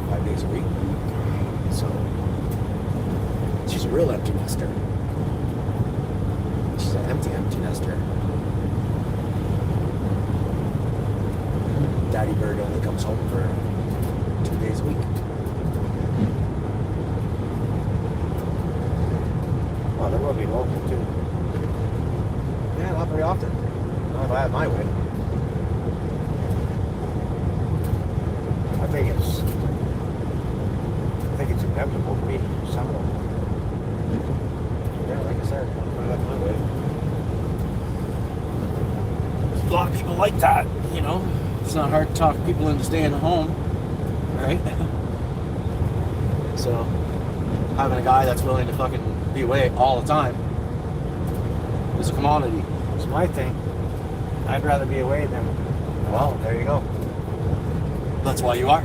5 days a week. So, she's a real empty nester. She's an empty nester. Daddy bird only comes home for 2 days a week. Well, there will be local too. Yeah, not very often. Not if I have my way. I think it's inevitable to be someone. Yeah, like I said, not if I have my way. A lot of people like that, you know. It's not hard to talk people into staying at home, right? So, having a guy that's willing to fucking be away all the time is a commodity. It's my thing. I'd rather be away than. Well, there you go. That's why you are.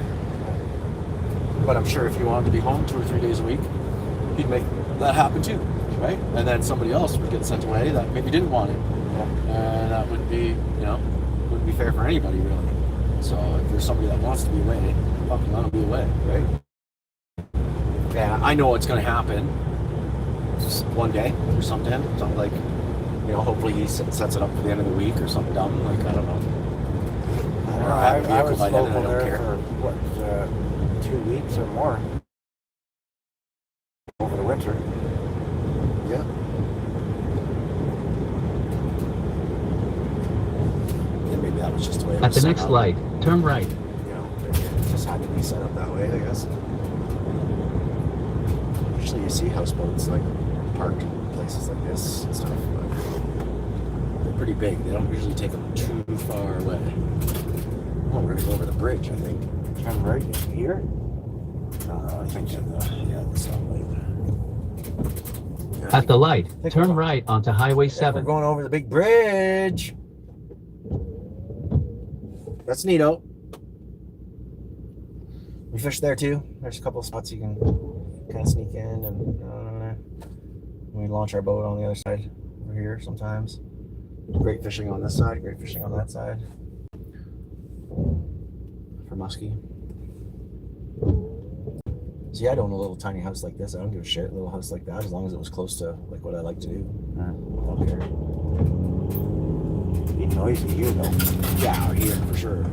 But I'm sure if you wanted to be home 2 or 3 days a week, you'd make that happen too, right? And then somebody else would get sent away that maybe didn't want it. And that wouldn't be, wouldn't be fair for anybody really. So if there's somebody that wants to be away, fucking let them be away, right? Yeah, I know it's going to happen just one day or something like, hopefully he sets it up for the end of the week or something dumb, like, I don't know. I was by then, local and I don't there care. for, 2 weeks or more. Over the winter. Yeah. Yeah, maybe that was just the way it At was the set next up. light, turn right. It just had to be set up that way, I guess. Usually you see houseboats like parked in places like this and stuff, but they're pretty big. They don't usually take them too far away. Oh, we're gonna go over the bridge, I think. Turn right here. I think the stoplight. At the light, turn right onto Highway We're 7. going over the big bridge. That's neato. We fished there too. There's a couple of spots you can kind of sneak in, and we launch our boat on the other side over here sometimes. Great fishing on this side, great fishing on that side. For muskie. See, I'd own a little tiny house like this. I don't give a shit. A little house like that, as long as it was close to like what I like to do. I don't care. Be noisy here though. Yeah, out here for sure.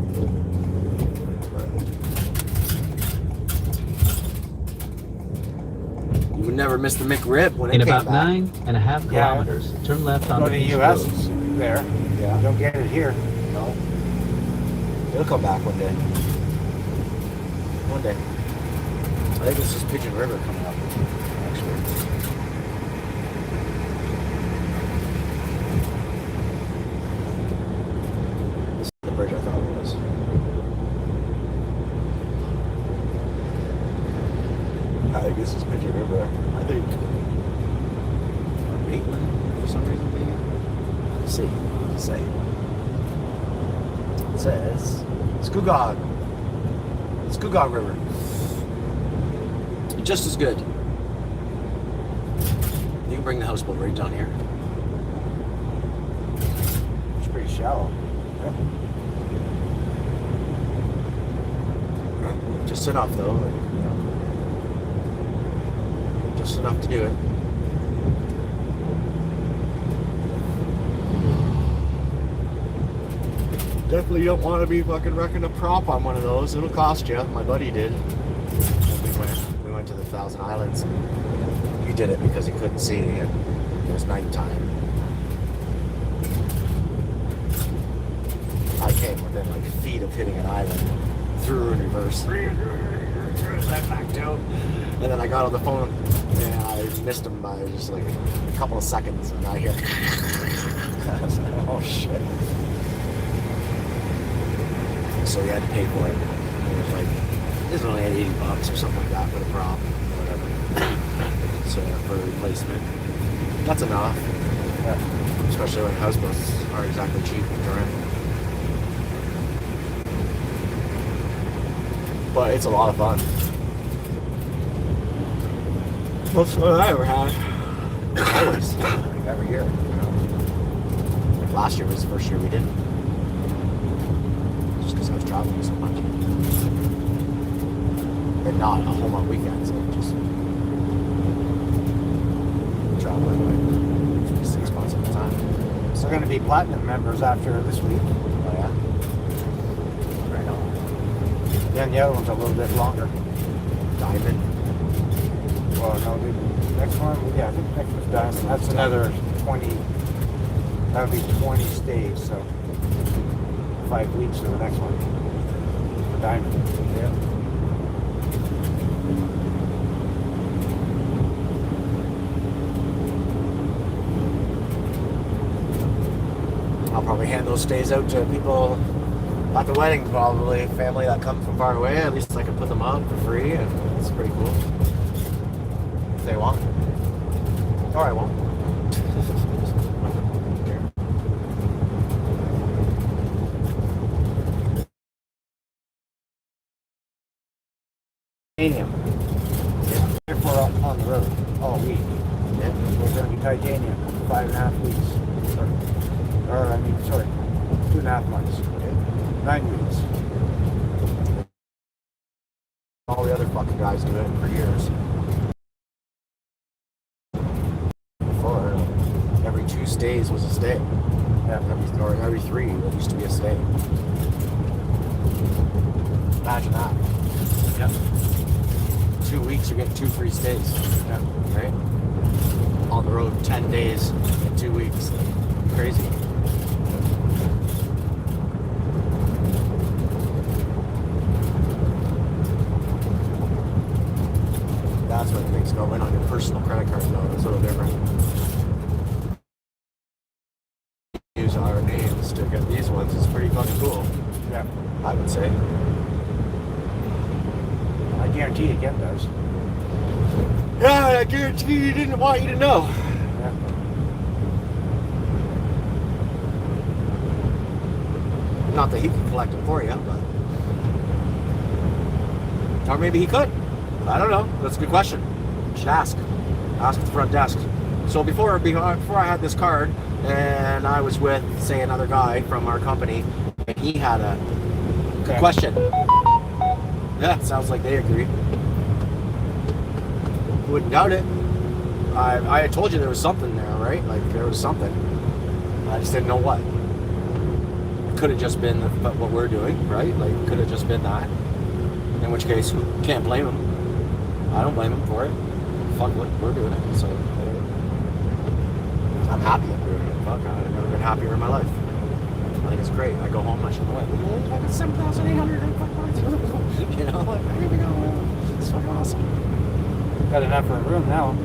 You would never miss the McRib when it In came about back. 9.5 kilometers, turn left Go onto to the East US Road. it's there. Yeah. Don't get it here. No. It'll come back one day. One day. I think it's just Pigeon River coming up, actually. This is the bridge I thought it was. I think this is Pigeon River. I think. Or Maitland, for some reason, maybe. Let's see. Let's say. It says Scugog. Scugog River. Just as good. You can bring the houseboat right down here. It's pretty shallow. Just enough though, like, just enough to do it. Definitely don't want to be fucking wrecking a prop on one of those. It'll cost you. My buddy did. We went to the Thousand Islands. He did it because he couldn't see and it was nighttime. I came within like feet of hitting an island, through in reverse. I backed out. And then I got on the phone and I missed him by just like a couple of seconds, and I hear I was like, oh shit. So we had to pay for it. It was like, it was only at $80 or something like that for the prop, whatever. So for a replacement, that's enough. Yeah. Especially when houseboats aren't exactly cheap to rent. But it's a lot of fun. Most fun I ever had. Always. Every year. You know? Like last year was the first year we didn't. Just because I was traveling so much. And not a home on weekends. Like just traveling like 6 months at a time. So we're going to be platinum members after this week. Oh yeah? Right on. Then the other one's a little bit longer. Diamond. Well, no, the next one, yeah, I think the next one's diamond. That's another 20, that'll be 20 stays, so 5 weeks to the next one. For diamond. Yeah. I'll probably hand those stays out to people at the wedding, probably family that come from far away. At least I can put them up for free, and it's pretty cool. If they want, or I won't. Titanium. Yeah. Therefore, on the road all week. Yeah. We're going to be titanium for 5.5 weeks. Or 2.5 months. 9 weeks. All the other fucking guys do it for years. Before, every 2 stays was a stay. Yeah. Every 3, it used to be a stay. Imagine that. Yeah. 2 weeks, you're getting 2 free stays. Yeah. Right? On the road 10 days in 2 weeks. Crazy. That's where things go in on your personal credit card though. It's a little different. Use our names to get these ones. It's pretty fucking cool. Yeah. I would say. I guarantee you get those. Yeah, I guarantee you didn't want you to know. Yeah. Not that he could collect them for you, but. Or maybe he could. I don't know. That's a good question. You should ask. Ask at the front desk. So before I had this card, and I was with, say, another guy from our company, and he had a good question. Yeah, sounds like they agree. Wouldn't doubt it. I had told you there was something there, right? Like, there was something. I just didn't know what. It could have just been what we're doing, right? Like, could have just been that. In which case, can't blame him. I don't blame him for it. Fuck, we're doing it, so I'm happy I'm doing it. Fuck, I've never been happier in my life. I think it's great. I go home, I should be like, I got 7,800 points. You know, like, here we go. It's fucking awesome. Got enough for a room now.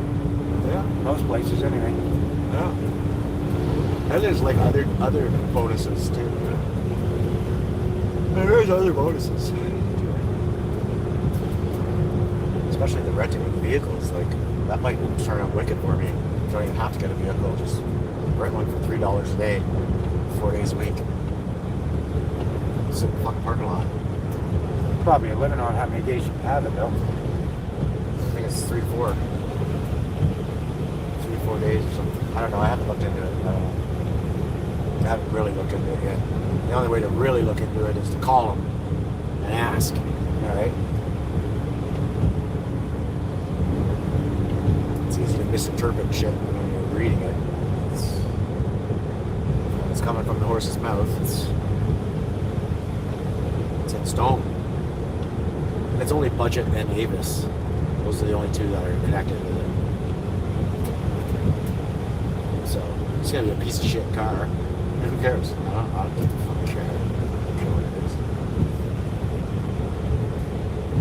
Yeah. Most places, anyway. Yeah. And there's like other bonuses too. There's other bonuses. Especially the renting of the vehicles, like that might turn out wicked for me. You don't even have to get a vehicle, just rent one for $3 a day, 4 days a week. Sit in the fucking parking lot. Probably a limit on how many days you can have it, though. I think it's 3 or 4 days or something. I don't know, I haven't looked into it. I haven't really looked into it yet. The only way to really look into it is to call them and ask, alright? It's easy to misinterpret shit when you're reading it. It's coming from the horse's mouth. It's in stone. And it's only Budget and Avis. Those are the only two that are connected with it. So it's gonna be a piece of shit car. And who cares? I don't fucking care. I don't care what it is.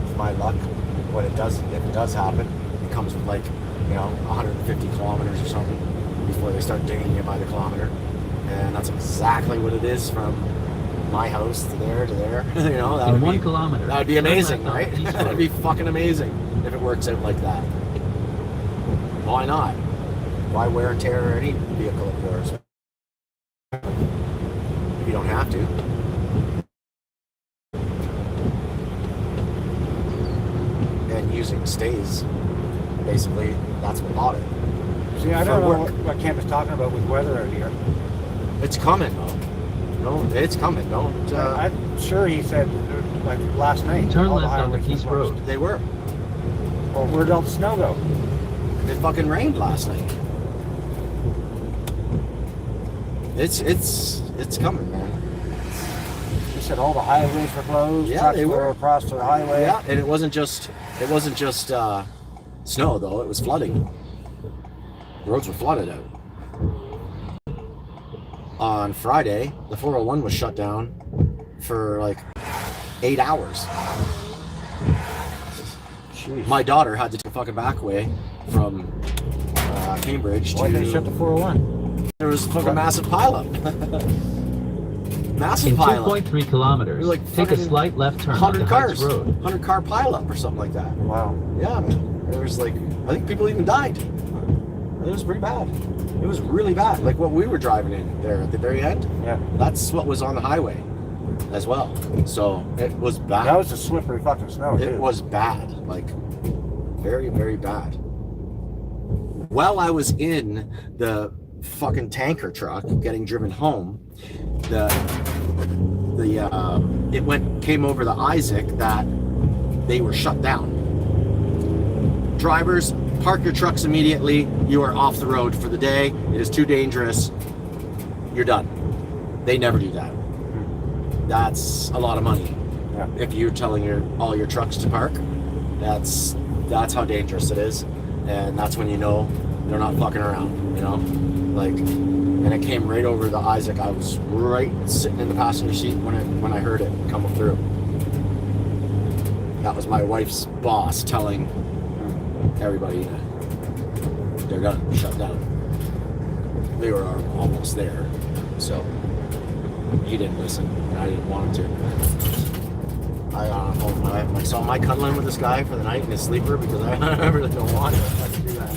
With my luck, if it does happen, it comes with like, 150 kilometers or something before they start dinging you by the kilometer. And that's exactly what it is from my house to there to there. That In would 1 be, kilometer. that would be amazing, turn left right? on East That'd Road. be fucking amazing if it works out like that. Why not? Why wear and tear any vehicle of yours? If you don't have to. using stays. Basically, that's what bought it. See, I For don't know work. what Cam is talking about with weather out here. It's coming, though. No, it's coming. Don't. I'm sure he said, like last night. Turn all the left onto highways Keys were closed. Road. They were. Well, where'd all the snow go? It fucking rained last night. It's coming, man. He said all the highways were closed. Yeah, trucks they were. across the highway. Yeah, and it wasn't just snow though. It was flooding. The roads were flooded out. On Friday, the 401 was shut down for like 8 hours. Jeez. My daughter had to take a fucking back way from Cambridge Why to. did they shut the 401? There was a fucking massive pileup. Massive In pileup. 2.3 kilometers, You're like take a fucking slight left turn 100 onto cars. Heights Road. 100 car pileup or something like that. Wow. Yeah, man. There was like, I think people even died. It was pretty bad. It was really bad. Like what we were driving in there at the very end. Yeah. That's what was on the highway as well. So it was bad. That was a slippery fucking snow, It too. was bad. Like very, very bad. While I was in the fucking tanker truck getting driven home, it came over the Isaac that they were shut down. Drivers, park your trucks immediately. You are off the road for the day. It is too dangerous. You're done. They never do that. That's a lot of money. Yeah. If you're telling all your trucks to park, that's how dangerous it is, and that's when you know they're not fucking around. You know, like, and it came right over the Isaac. I was right sitting in the passenger seat when I heard it come through. That was my wife's boss telling everybody that they're gonna shut down. They were almost there, so he didn't listen, and I didn't want him to. So am I cuddling with this guy for the night in his sleeper because I really don't want to do that.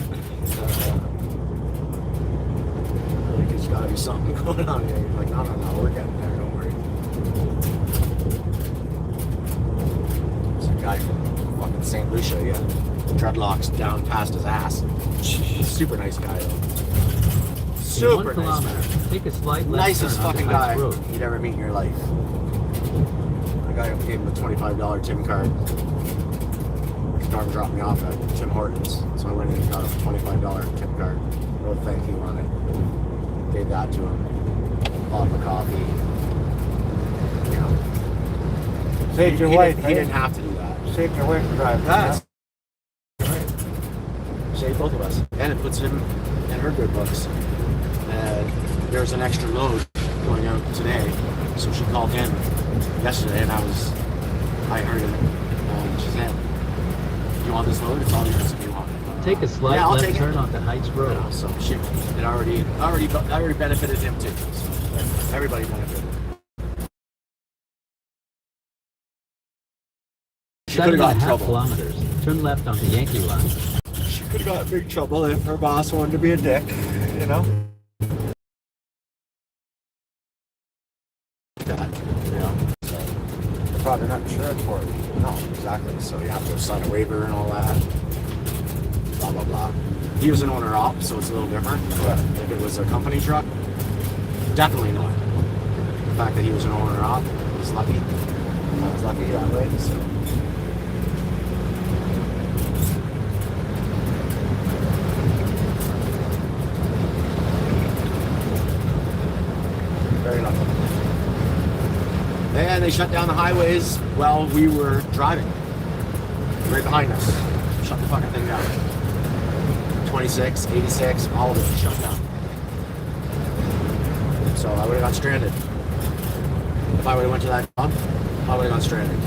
Like there's got to be something going on here. He's like, no, we're getting there. Don't worry. It's a guy from fucking St. Lucia, yeah. Dreadlocks down past his ass. Super nice guy though. In Super 1 nice kilometer, guy. take a slight left Nicest turn onto fucking Heights guy Road. you'd ever meet in your life. The guy who gave him a $25 Tim card. Norm dropped me off at Tim Hortons, so I went in and got a $25 tip card. Wrote a thank you on it. Gave that to him. Bought him a coffee. You know. Saved your he wife, didn't, he didn't have to do that. Saved your wife from driving. That's right. Saved both of us. And it puts him in her good books. There's an extra load going out today, so she called in yesterday, and I heard it, and she said, "You want this load? It's all yours if you want it." Take a slight Yeah, I'll left take it. turn onto Heights You Road. know, so it already benefited him too. So everybody benefited. She could have got in 7.5 trouble. kilometers, turn left onto Yankee Line. She could have got in big trouble if her boss wanted to be a dick, you know? That, you know? So, They're probably not insured for it. no, exactly. So you have to sign a waiver and all that. Blah, blah, blah. He was an owner-op, so it's a little different. But if it was a company truck, definitely not. The fact that he was an owner-op, he's lucky. I was lucky that way, so. Very lucky. And they shut down the highways while we were driving. Right behind us. Shut the fucking thing down. 26, 86, all of it shut down. So I would have got stranded. If I would have went to that job, I would have got stranded.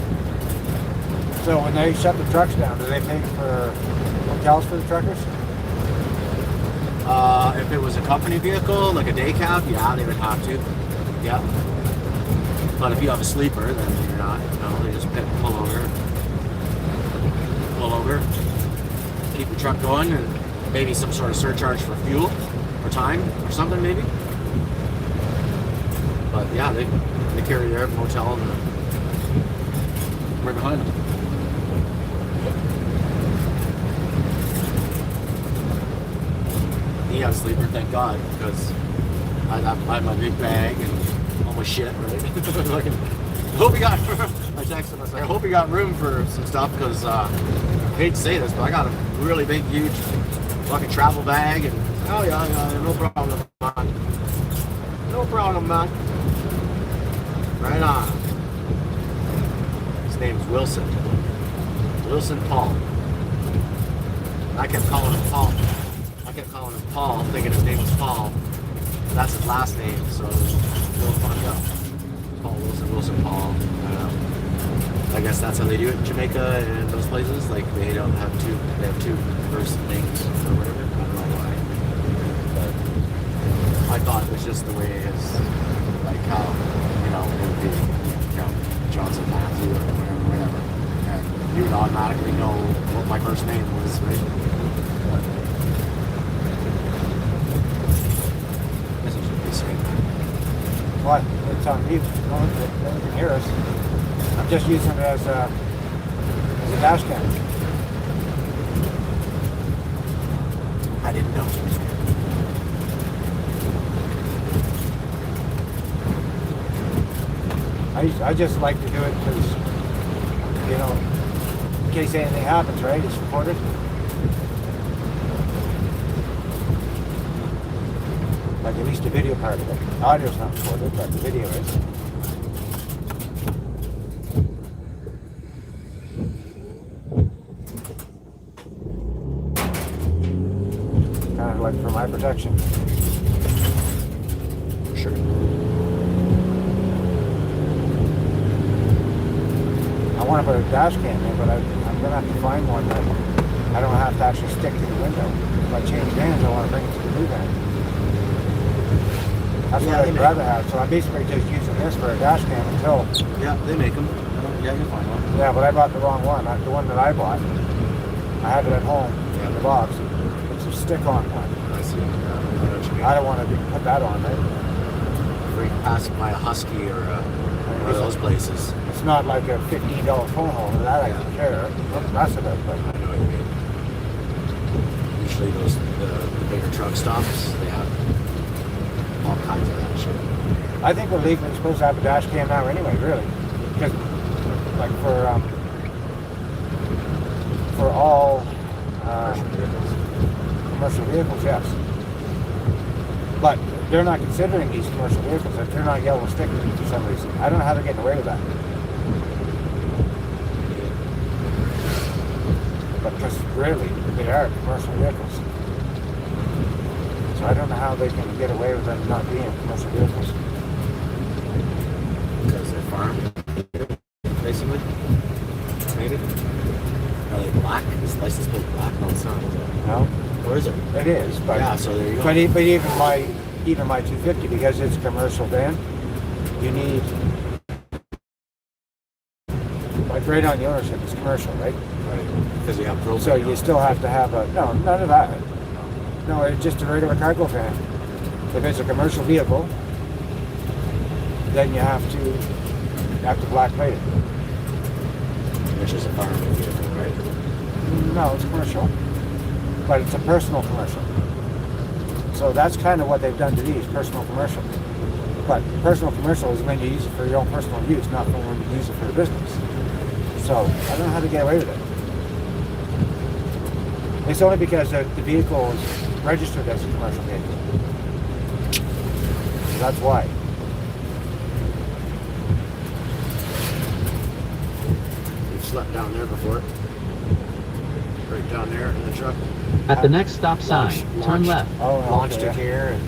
So when they shut the trucks down, do they pay for hotels for the truckers? If it was a company vehicle, like a day cab, yeah, they would have to. Yeah. But if you have a sleeper, then you're not. No, they just pull over, keep the truck going, and maybe some sort of surcharge for fuel or time or something, maybe. But yeah, they carry their motel and right behind them. me have a sleeper, thank God, because I have my big bag and all my shit, right? Fucking, I hope you got, I texted him, I said, I hope you got room for some stuff, because I hate to say this, but I got a really big, huge fucking travel bag, and oh yeah, no problem, man. No problem, man. Right on. His name's Wilson. Wilson Paul. I kept calling him Paul. Thinking his name was Paul. That's his last name, so it was a little funny up. Paul Wilson Paul. I guess that's how they do it in Jamaica and those places. Like they don't have they have two first names or whatever. I don't know why. But I thought it was just the way it is, like how, you know, it would be, you know, Johnson Matthew or whatever. And you would automatically know what my first name was, right? What? It's on mute. No one can hear us. I'm just using it as a dash cam. I didn't know. I just like to do it because, you know, in case anything happens, right? It's recorded. Like at least the video part of it. The audio's not recorded, but the video is. Kind of like for my protection. Sure. I want to put a dash cam in, but I'm going to have to find one that I don't have to actually stick to the window. If I change vans, I want to bring it to the new van. That's what I'd rather have. So I'm basically just using this for a dash cam until... Yeah, they make them. Yeah, you'll find one. Yeah, but I bought the wrong one. The one that I bought, I have it at home in the box. It's a stick-on one. I see. I don't want to put that on, right? For passing by a Husky or one of those places. It's not like a $15 phone holder. That I don't care. Looks nice of it, but... I know what you mean. Usually those the bigger truck stops, they have all kinds of that shit. I think we're legally supposed to have a dash cam now anyway, really. Because, like, for all commercial vehicles, yes. But they're not considering these commercial vehicles if they're not yellow stickers for some reason. I don't know how they're getting away with that. But because really, they are commercial vehicles. So I don't know how they can get away with them not being commercial vehicles. Because they're farmed, basically. Maybe. Are they black? Is the license plate black? No, it's not. No? Or is it? It is, but Yeah, so there you go. but even my 250, because it's a commercial van, you need, like, right on the ownership, it's commercial, right? Right. Because you have propane. So you still have to have no, none of that. No, it's just a regular cargo van. If it's a commercial vehicle, then you have to black plate it. Which is a farming vehicle, right? No, it's commercial, but it's a personal commercial. So that's kind of what they've done to these, personal commercial. But personal commercial is when you use it for your own personal use, not for when you use it for the business. So I don't know how to get away with it. It's only because the vehicle is registered as a commercial vehicle. So that's why. We've slept down there before. Right down there in the truck. At the next stop sign, turn left. Oh, Launched okay, it here and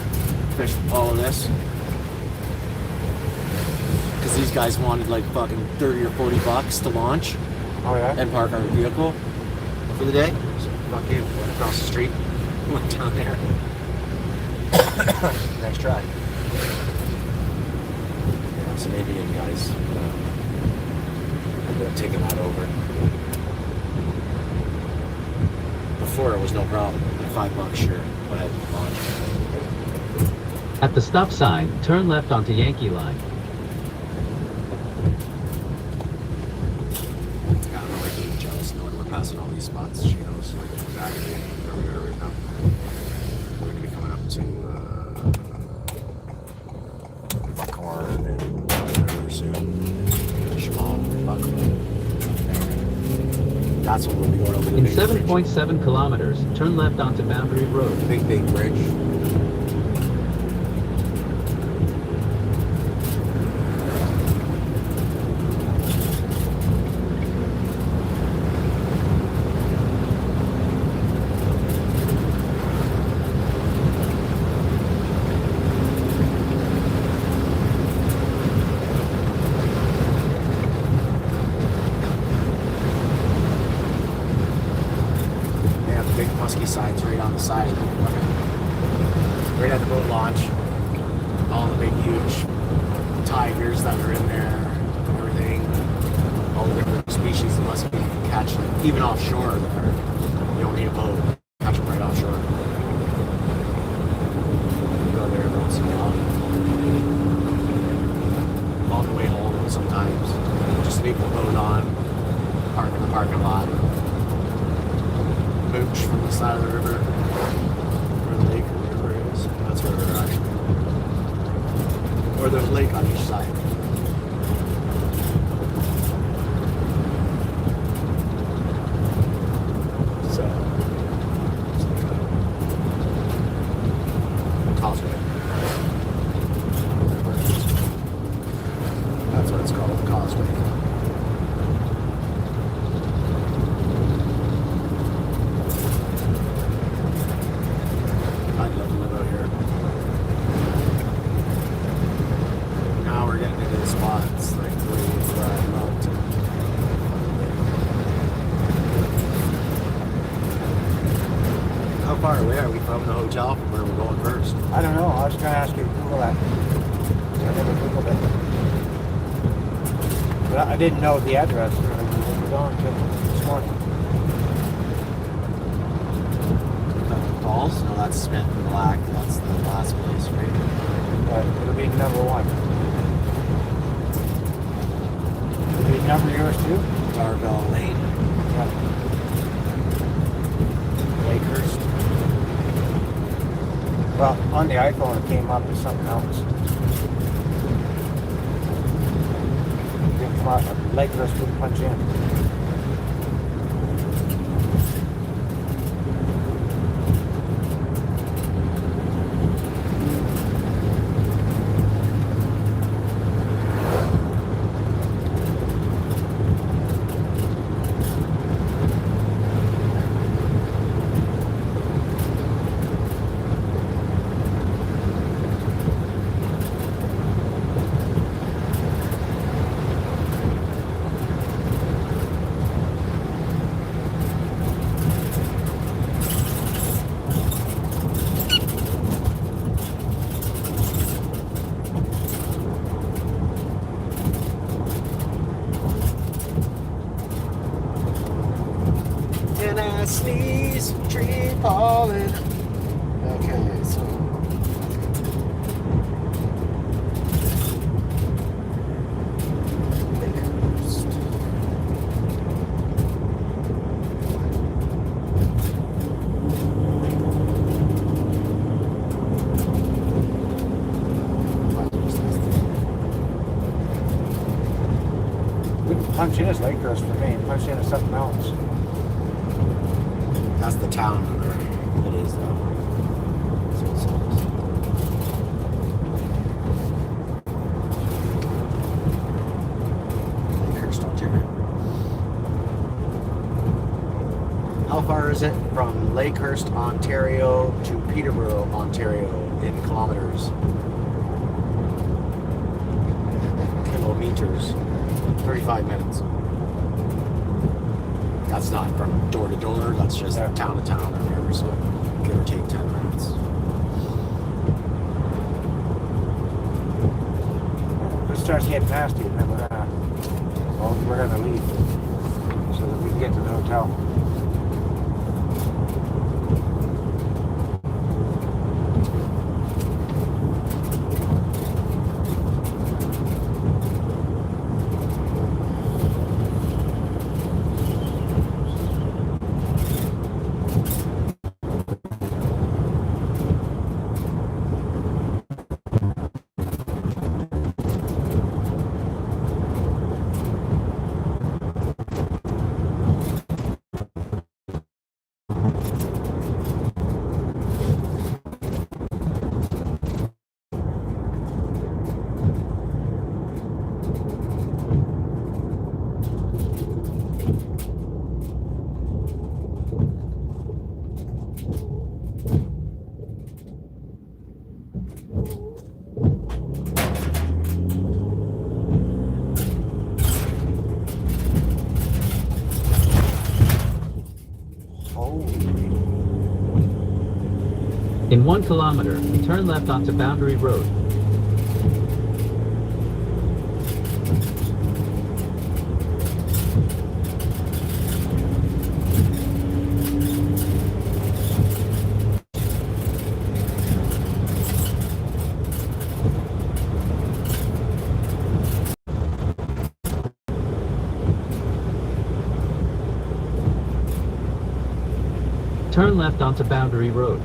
fished all of this. Because these guys wanted like fucking 30 or 40 bucks to launch Oh yeah? and park our vehicle for the day. So fuck you, went across the street, went down there. Nice try. Yeah, some Indian guys. I'm gonna take that over. Before it was no problem. Like $5, sure. Go ahead, launch. At the stop sign, turn left onto Yankee Line. Yeah, I'm like getting jealous knowing we're passing all these spots. She knows like exactly where we are right now. We're gonna be coming going up to Buckhorn and River soon. Shimon, Buckhorn. That's what we'll be going over the In big bridge. 7.7 kilometers, turn left onto Boundary Road. Big bridge. They have the big musky signs right on the side. Right at the boat launch. All the big huge tigers that are in there and everything. All the different species of muskie you can catch them even offshore there. You don't need a boat. Catch them right offshore. Go there once in a while. On the way home sometimes. Just leave the boat on. Park in the parking lot. Mooch from the side of the river. Where the lake or river is. That's where we're actually. Or there's a lake on each side. So. Causeway. That's what it's called, the Causeway. I'd love to live out here. Now we're getting into the spots like where I'm out. How far away are we from the hotel from where we're going first? I don't know. I was going to ask you to Google that. I never Googled it. But I didn't know the address where we were going to this morning. Falls? No, that's Smith and Black. That's the last place, right? But it'll be number one. It'll be number yours too? Darville Lane. Yeah. Lakehurst. Well, on the iPhone it came up as something else. It didn't come out. Lakehurst didn't punch in. And I sneeze, tree falling. Okay, so. Lakehurst. Punch in as Lakehurst for me. Punch in as something else. That's the town number. It is though. That's what it says. Lakehurst, Ontario. How far is it from Lakehurst, Ontario to Peterborough, Ontario in kilometers? Kilometers. 35 minutes. That's not from door to door, that's just Yeah. town to town or whatever, so give or take 10 minutes. If it starts getting nasty, then we're gonna leave so that we can get to the hotel. In 1 kilometer, turn left onto Boundary Road. Turn left onto Boundary Road.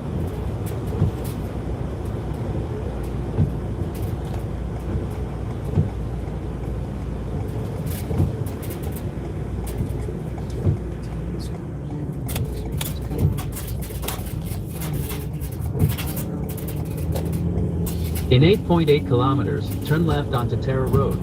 In 8.8 kilometers, turn left onto Terra Road.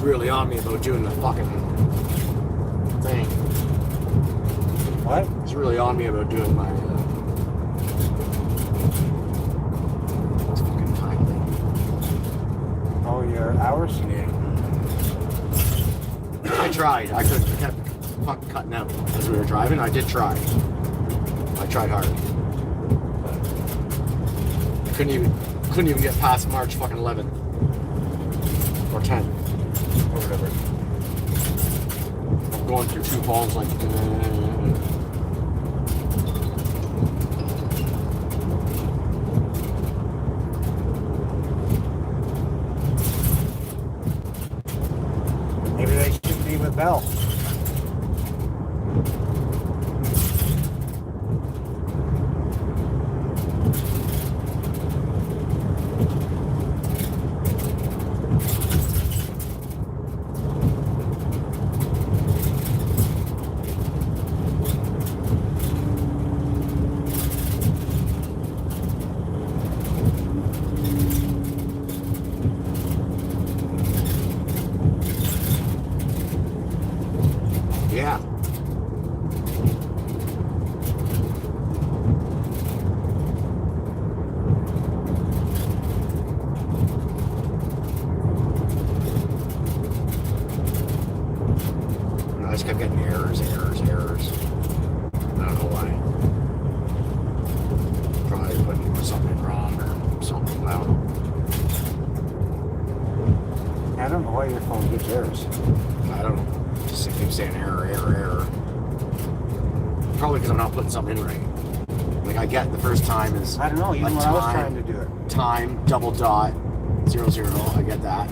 Really on me about doing the fucking thing. What? It's really on me about doing my this fucking time thing. Oh, your hours? Yeah. I tried. I kept fucking cutting out as we were driving. I did try. I tried hard. I couldn't even get past March fucking 11th or 10th. Or whatever. I'm going through two phones like Maybe they should be with Bell. yeah. I just kept getting errors. I don't know why. Probably putting something wrong or something. I don't know. I don't know why your phone gets errors. I don't know. Just keep saying error, error, error. Probably because I'm not putting something in right. Like I get the first time is I don't know, even like when I was trying to do it. time double dot 00. I get that.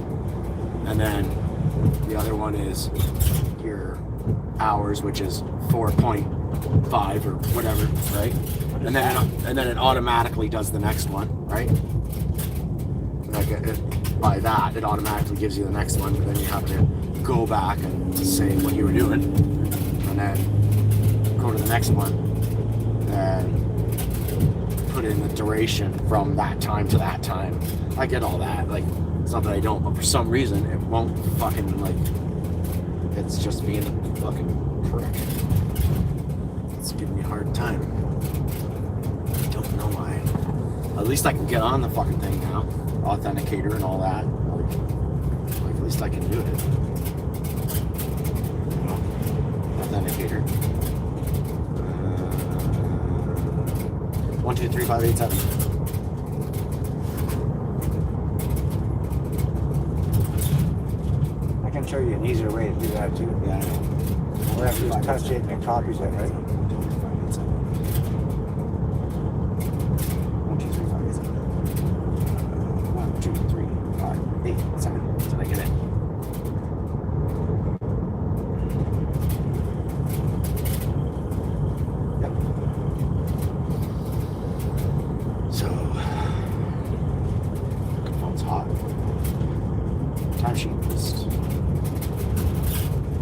And then the other one is your hours, which is 4.5 or whatever, right? And then it automatically does the next one, right? Like by that, it automatically gives you the next one, but then you have to go back and say what you were doing, and then go to the next one, and put in the duration from that time to that time. I get all that. Like, it's not that I don't, but for some reason, it won't fucking, like, it's just being a fucking prick. It's giving me a hard time. I don't know why. At least I can get on the fucking thing now. Authenticator and all that. Like at least I can do it. You know, authenticator. 1, 2, 3, 5, 8, 7. I can show you an easier way to do that too. Yeah, I know. We'll have to just touch it and it copies it, right? 1, 2, 3, 5, 8, 7. 1, 2, 3, 5, 8, 7. Did I get it? Yep. So, phone's hot. Timesheet list.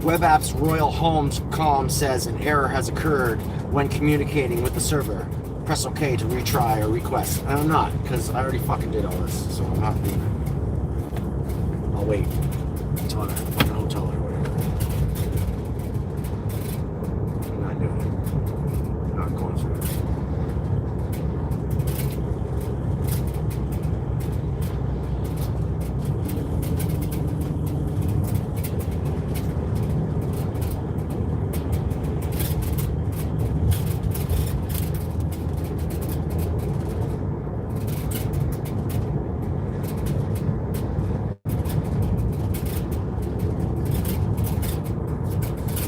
Web apps Royal Homes Com says an error has occurred when communicating with the server. Press OK to retry or request. I'm not, because I already fucking did all this, so I'm not doing it. I'll wait until I'm at a fucking hotel or whatever. I'm not doing it. I'm not going through it.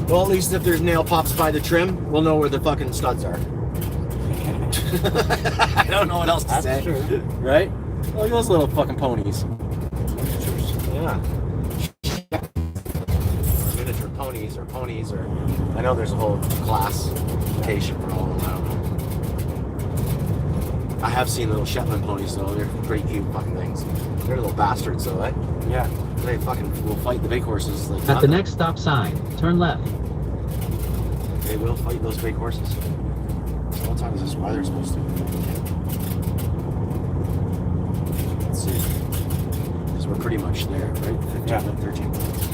Well, at least if there's nail pops by the trim, we'll know where the fucking studs are. I don't know what else to That's say. true. Right? Look at those little fucking ponies. Yeah. Miniature ponies or I know there's a whole classification for all of them. I don't know. I have seen little Shetland ponies though. They're pretty cute fucking things. They're little bastards though, eh? Yeah. They fucking will fight the big horses like At the nothing. next stop sign, turn left. They will fight those big horses. Sometimes that's why they're supposed to. Let's see. Because we're pretty much there, right? 15 Yeah. and 13 minutes.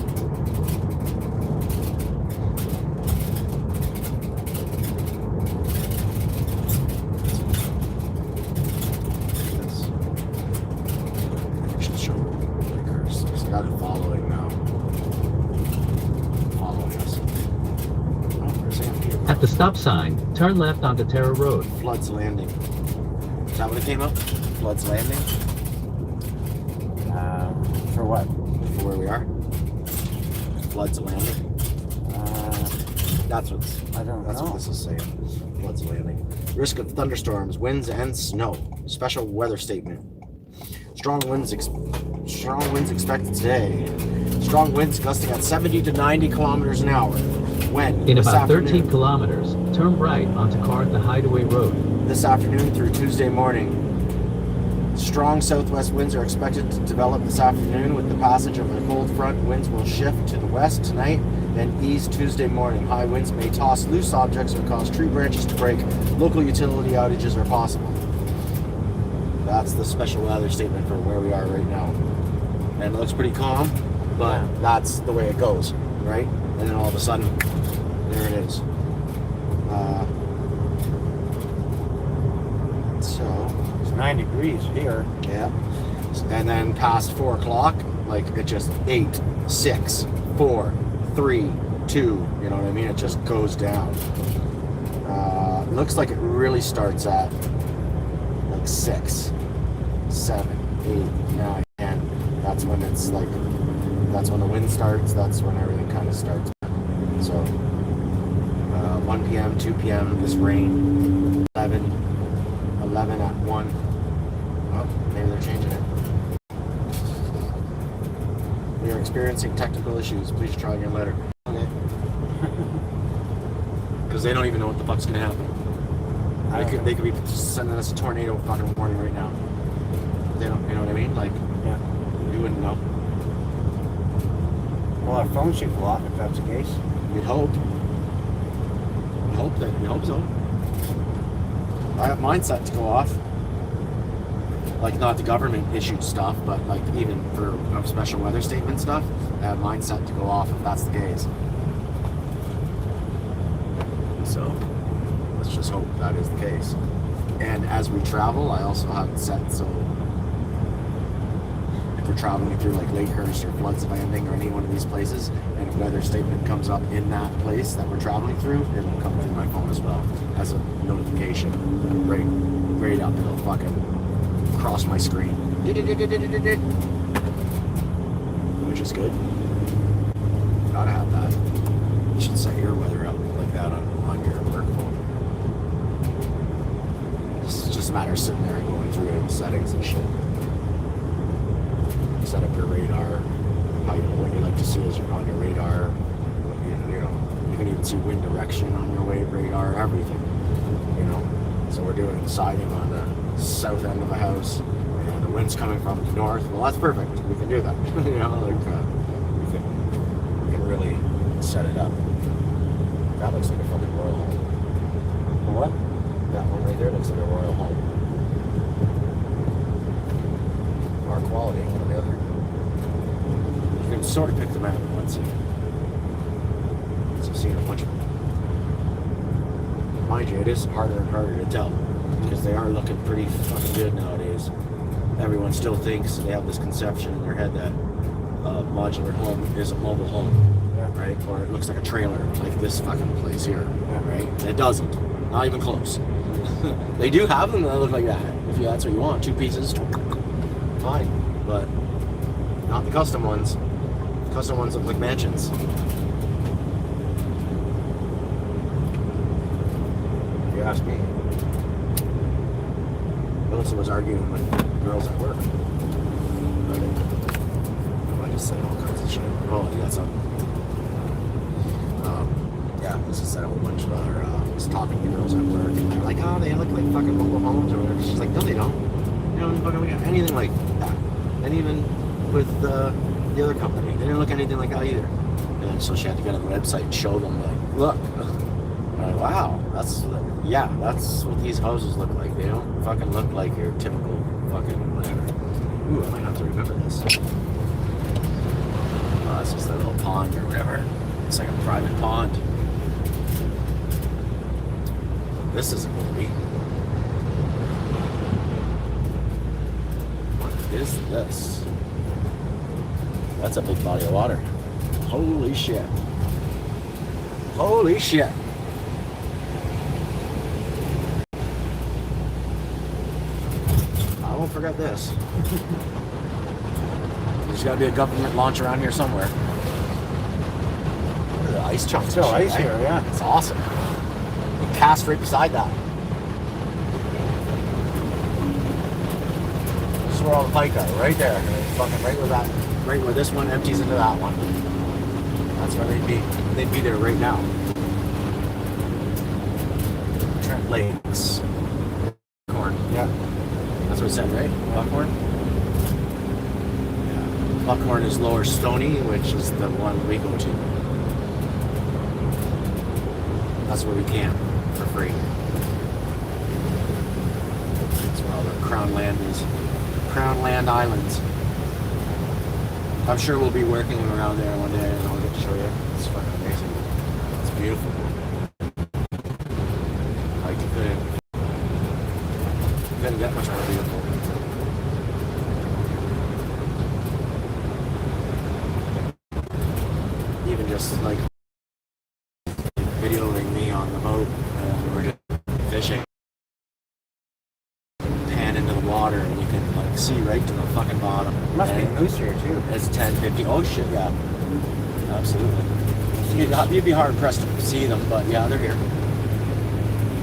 This. I should show the cars. I got it following now. Following us. Oh, there's St. Peter. At the stop sign, turn left onto Terra Road. Flood's Landing. Is that what it came up? Flood's Landing? For what? For where we are? Flood's Landing? That's I don't what know. this is saying. Flood's Landing. Risk of thunderstorms, winds, and snow. Special weather statement. Strong winds expected today. Strong winds gusting at 70 to 90 kilometers an hour. When? In This about 13 afternoon. kilometers, turn right onto Cartha Hideaway Road. This afternoon through Tuesday morning. Strong southwest winds are expected to develop this afternoon with the passage of a cold front. Winds will shift to the west tonight, then ease Tuesday morning. High winds may toss loose objects or cause tree branches to break. Local utility outages are possible. That's the special weather statement for where we are right now. And it looks pretty calm, but that's the way it goes, right? And then all of a sudden, there it is. It's 9 degrees here. Yeah. And then past 4 o'clock, like it just 8, 6, 4, 3, 2. You know what I mean? It just goes down. looks like it really starts at like 6, 7, 8, 9, 10. That's when it's like, that's when the wind starts. That's when everything kind of starts. So 1 p.m., 2 p.m. this rain. 11 at 1. Oh, maybe they're changing it. We are experiencing technical issues. Please try again later. Okay. Because they don't even know what the fuck's gonna happen. They could be sending us a tornado fucking warning right now. They don't, you know what I mean? Like, Yeah. you wouldn't know. Well, our phone should go off if that's the case. You'd hope. You hope so. I have mine set to go off. Like, not the government issued stuff, but like even for special weather statement stuff, I have mine set to go off if that's the case. So let's just hope that is the case. And as we travel, I also have it set so if we're traveling through like Lakehurst or Floods Landing or any one of these places, and a weather statement comes up in that place that we're traveling through, it'll come through my phone as well as a notification. Right up, it'll fucking cross my screen, which is good. Gotta have that. You should set your weather up like that on your work phone. It's just a matter of sitting there and going through the settings and shit. Set up your radar, how you know what you like to see as you're on your radar. You know, you can even see wind direction on your radar, everything. You know, so we're doing siding on the south end of the house, and the wind's coming from the north. Well, that's perfect. We can do that. You know, like we can really set it up. That looks like a fucking royal home. What? That one right there looks like a royal home. Our quality, one or the other. You can sort of pick them out once you. So seeing a bunch of them. Mind you, it is harder and harder to tell because they are looking pretty fucking good nowadays. Everyone still thinks they have this conception in their head that a modular home is a mobile home, right? Or it looks like a trailer, like this fucking place here, right? It doesn't. Not even close. They do have them that look like that. If that's what you want, 2 pieces, fine. But not the custom ones. The custom ones look like mansions. If you ask me. Melissa was arguing with girls at work. I just said all kinds of shit. Oh, yeah, something. Yeah, this is said a whole bunch of other. Was talking to girls at work, and they're like, "Oh, they look like fucking mobile homes or whatever." She's like, "No, they don't. They don't fucking look anything like that." And even with the other company, they didn't look anything like that either. And so she had to get on the website and show them, like, "Look." I'm like, wow, that's what these houses look like. They don't fucking look like your typical fucking whatever. Ooh, I might have to remember this. Oh, that's just a little pond or whatever. It's like a private pond. This isn't going to be. What is this? That's a big body of water. Holy shit. Holy shit. I won't forget this. There's got to be a government launch around here somewhere. Look at the ice chunks. Still and shit, ice eh? here, yeah. It's awesome. We cast right beside that. This is where all the pike are, right there. And it's fucking right where this one empties into that one. That's where they'd be there right now. Trent Lakes. Buckhorn. Yeah. That's what it said, right? Buckhorn? Yeah. Buckhorn is Lower Stony, which is the one we go to. That's where we camp for free. That's where all the Crown Land is. Crown Land Islands. I'm sure we'll be working around there one day and I'll get to show you. It's fucking amazing. It's beautiful. Like, you couldn't get much more beautiful. Even just like videoing me on the boat and we're just see right to the fucking bottom. Must be And moose here too. it's 10:50. Oh shit, yeah. Absolutely. You'd be hard pressed to see them, but yeah, they're here.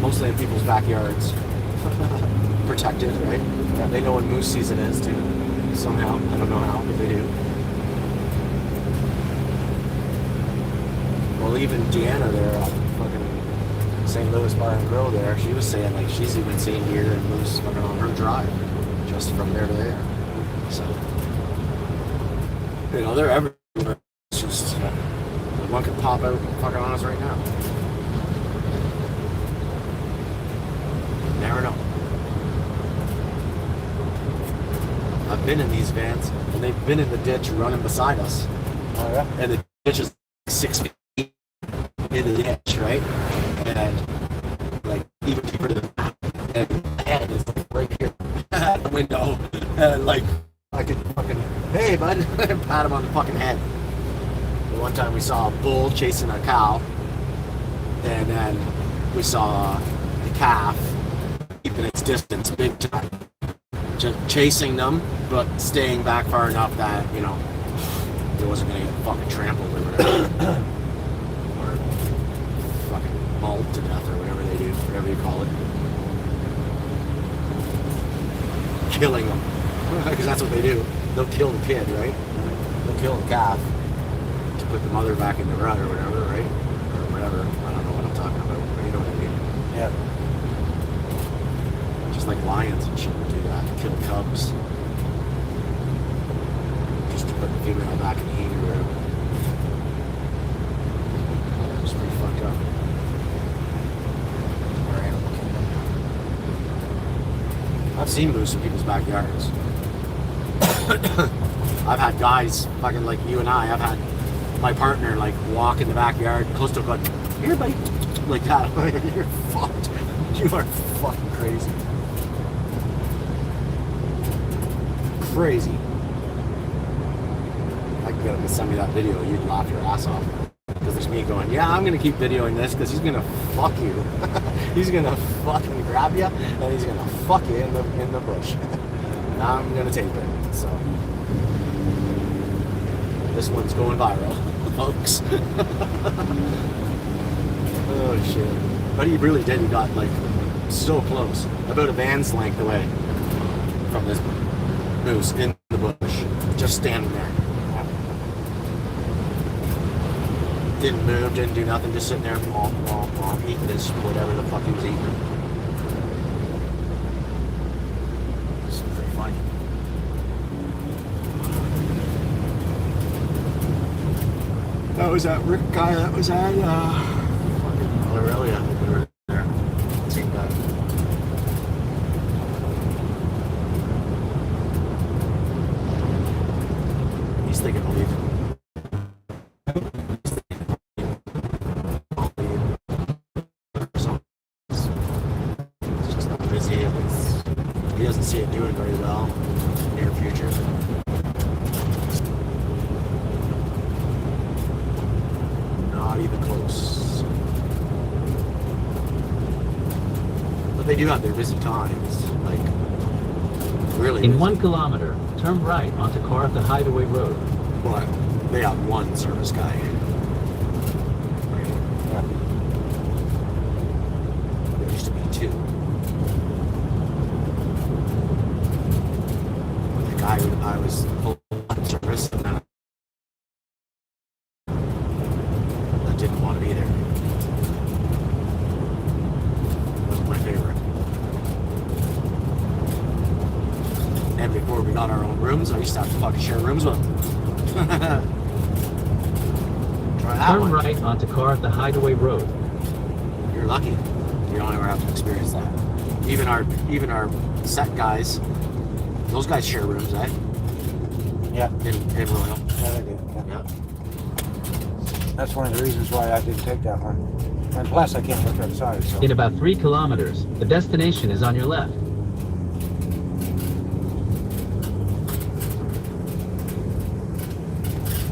Mostly in people's backyards. Protected, right? Yeah, they know when moose season is too. Somehow. I don't know how, but they do. Well, even Deanna there, fucking St. Louis Bar and Grill there, she was saying like she's even seen deer and moose fucking on her drive, just from there to there. So, you know, they're everywhere. It's just one could pop out fucking on us right now. Never know. I've been in these vans, and they've been in the ditch running beside us, Oh yeah. and the ditch is 6 feet into the ditch, right? And like even deeper than that, and the head is like right here at the window, and like I could fucking, hey bud, pat him on the fucking head. The one time we saw a bull chasing a cow, and then we saw the calf keeping its distance big time, just chasing them, but staying back far enough that, you know, it wasn't gonna get fucking trampled or whatever. Or fucking mauled to death or whatever they do, whatever you call it. Killing them. Because that's what they do. They'll kill the kid, right? They'll kill the calf to put the mother back in the rut or whatever, right? Or whatever. I don't know what I'm talking about, but you know what I mean. Yeah. Just like lions and shit do that. Kill cubs. Just to put the female back in heat or whatever. It's pretty fucked up. Our animal kingdom. I've seen moose in people's backyards. I've had guys fucking like you and I've had my partner like walk in the backyard close to a bud. Here, buddy. Like that. You're fucked. You are fucking crazy. Crazy. I could get him to send me that video, you'd laugh your ass off. Because there's me going, yeah, I'm gonna keep videoing this because he's gonna fuck you. He's gonna fucking grab you and he's gonna fuck you in the bush. And I'm gonna tape it. So this one's going viral, folks. Oh shit. But he really did, he got like so close. About a van's length away from this moose in the bush. Just standing there. Didn't move, didn't do nothing, just sitting there eating this whatever the fuck he was eating. It's pretty funny. That was that Rick guy that was at fucking Aurelia over there. Same guy. He's thinking of leaving. It's just not busy. He doesn't see it doing very well in the near future. Not even close. But they do have their busy times. Like, really In busy. 1 kilometer, turn right onto Kawartha Hideaway Road. But they have one service guy. Yeah. There used to be 2. But the guy I was full on service and then that didn't want to be there. Wasn't my favorite. And before we got our own rooms, I used to have to fucking share rooms with them. Try that Turn one. right onto Kawartha Hideaway Road. You're lucky. You don't ever have to experience that. Even our set guys, those guys share rooms, eh? Yeah. In Royal. Yeah, they do. Yeah. Yeah. That's one of the reasons why I didn't take that one. And plus, I can't look outside. So. In about 3 kilometers, the destination is on your left.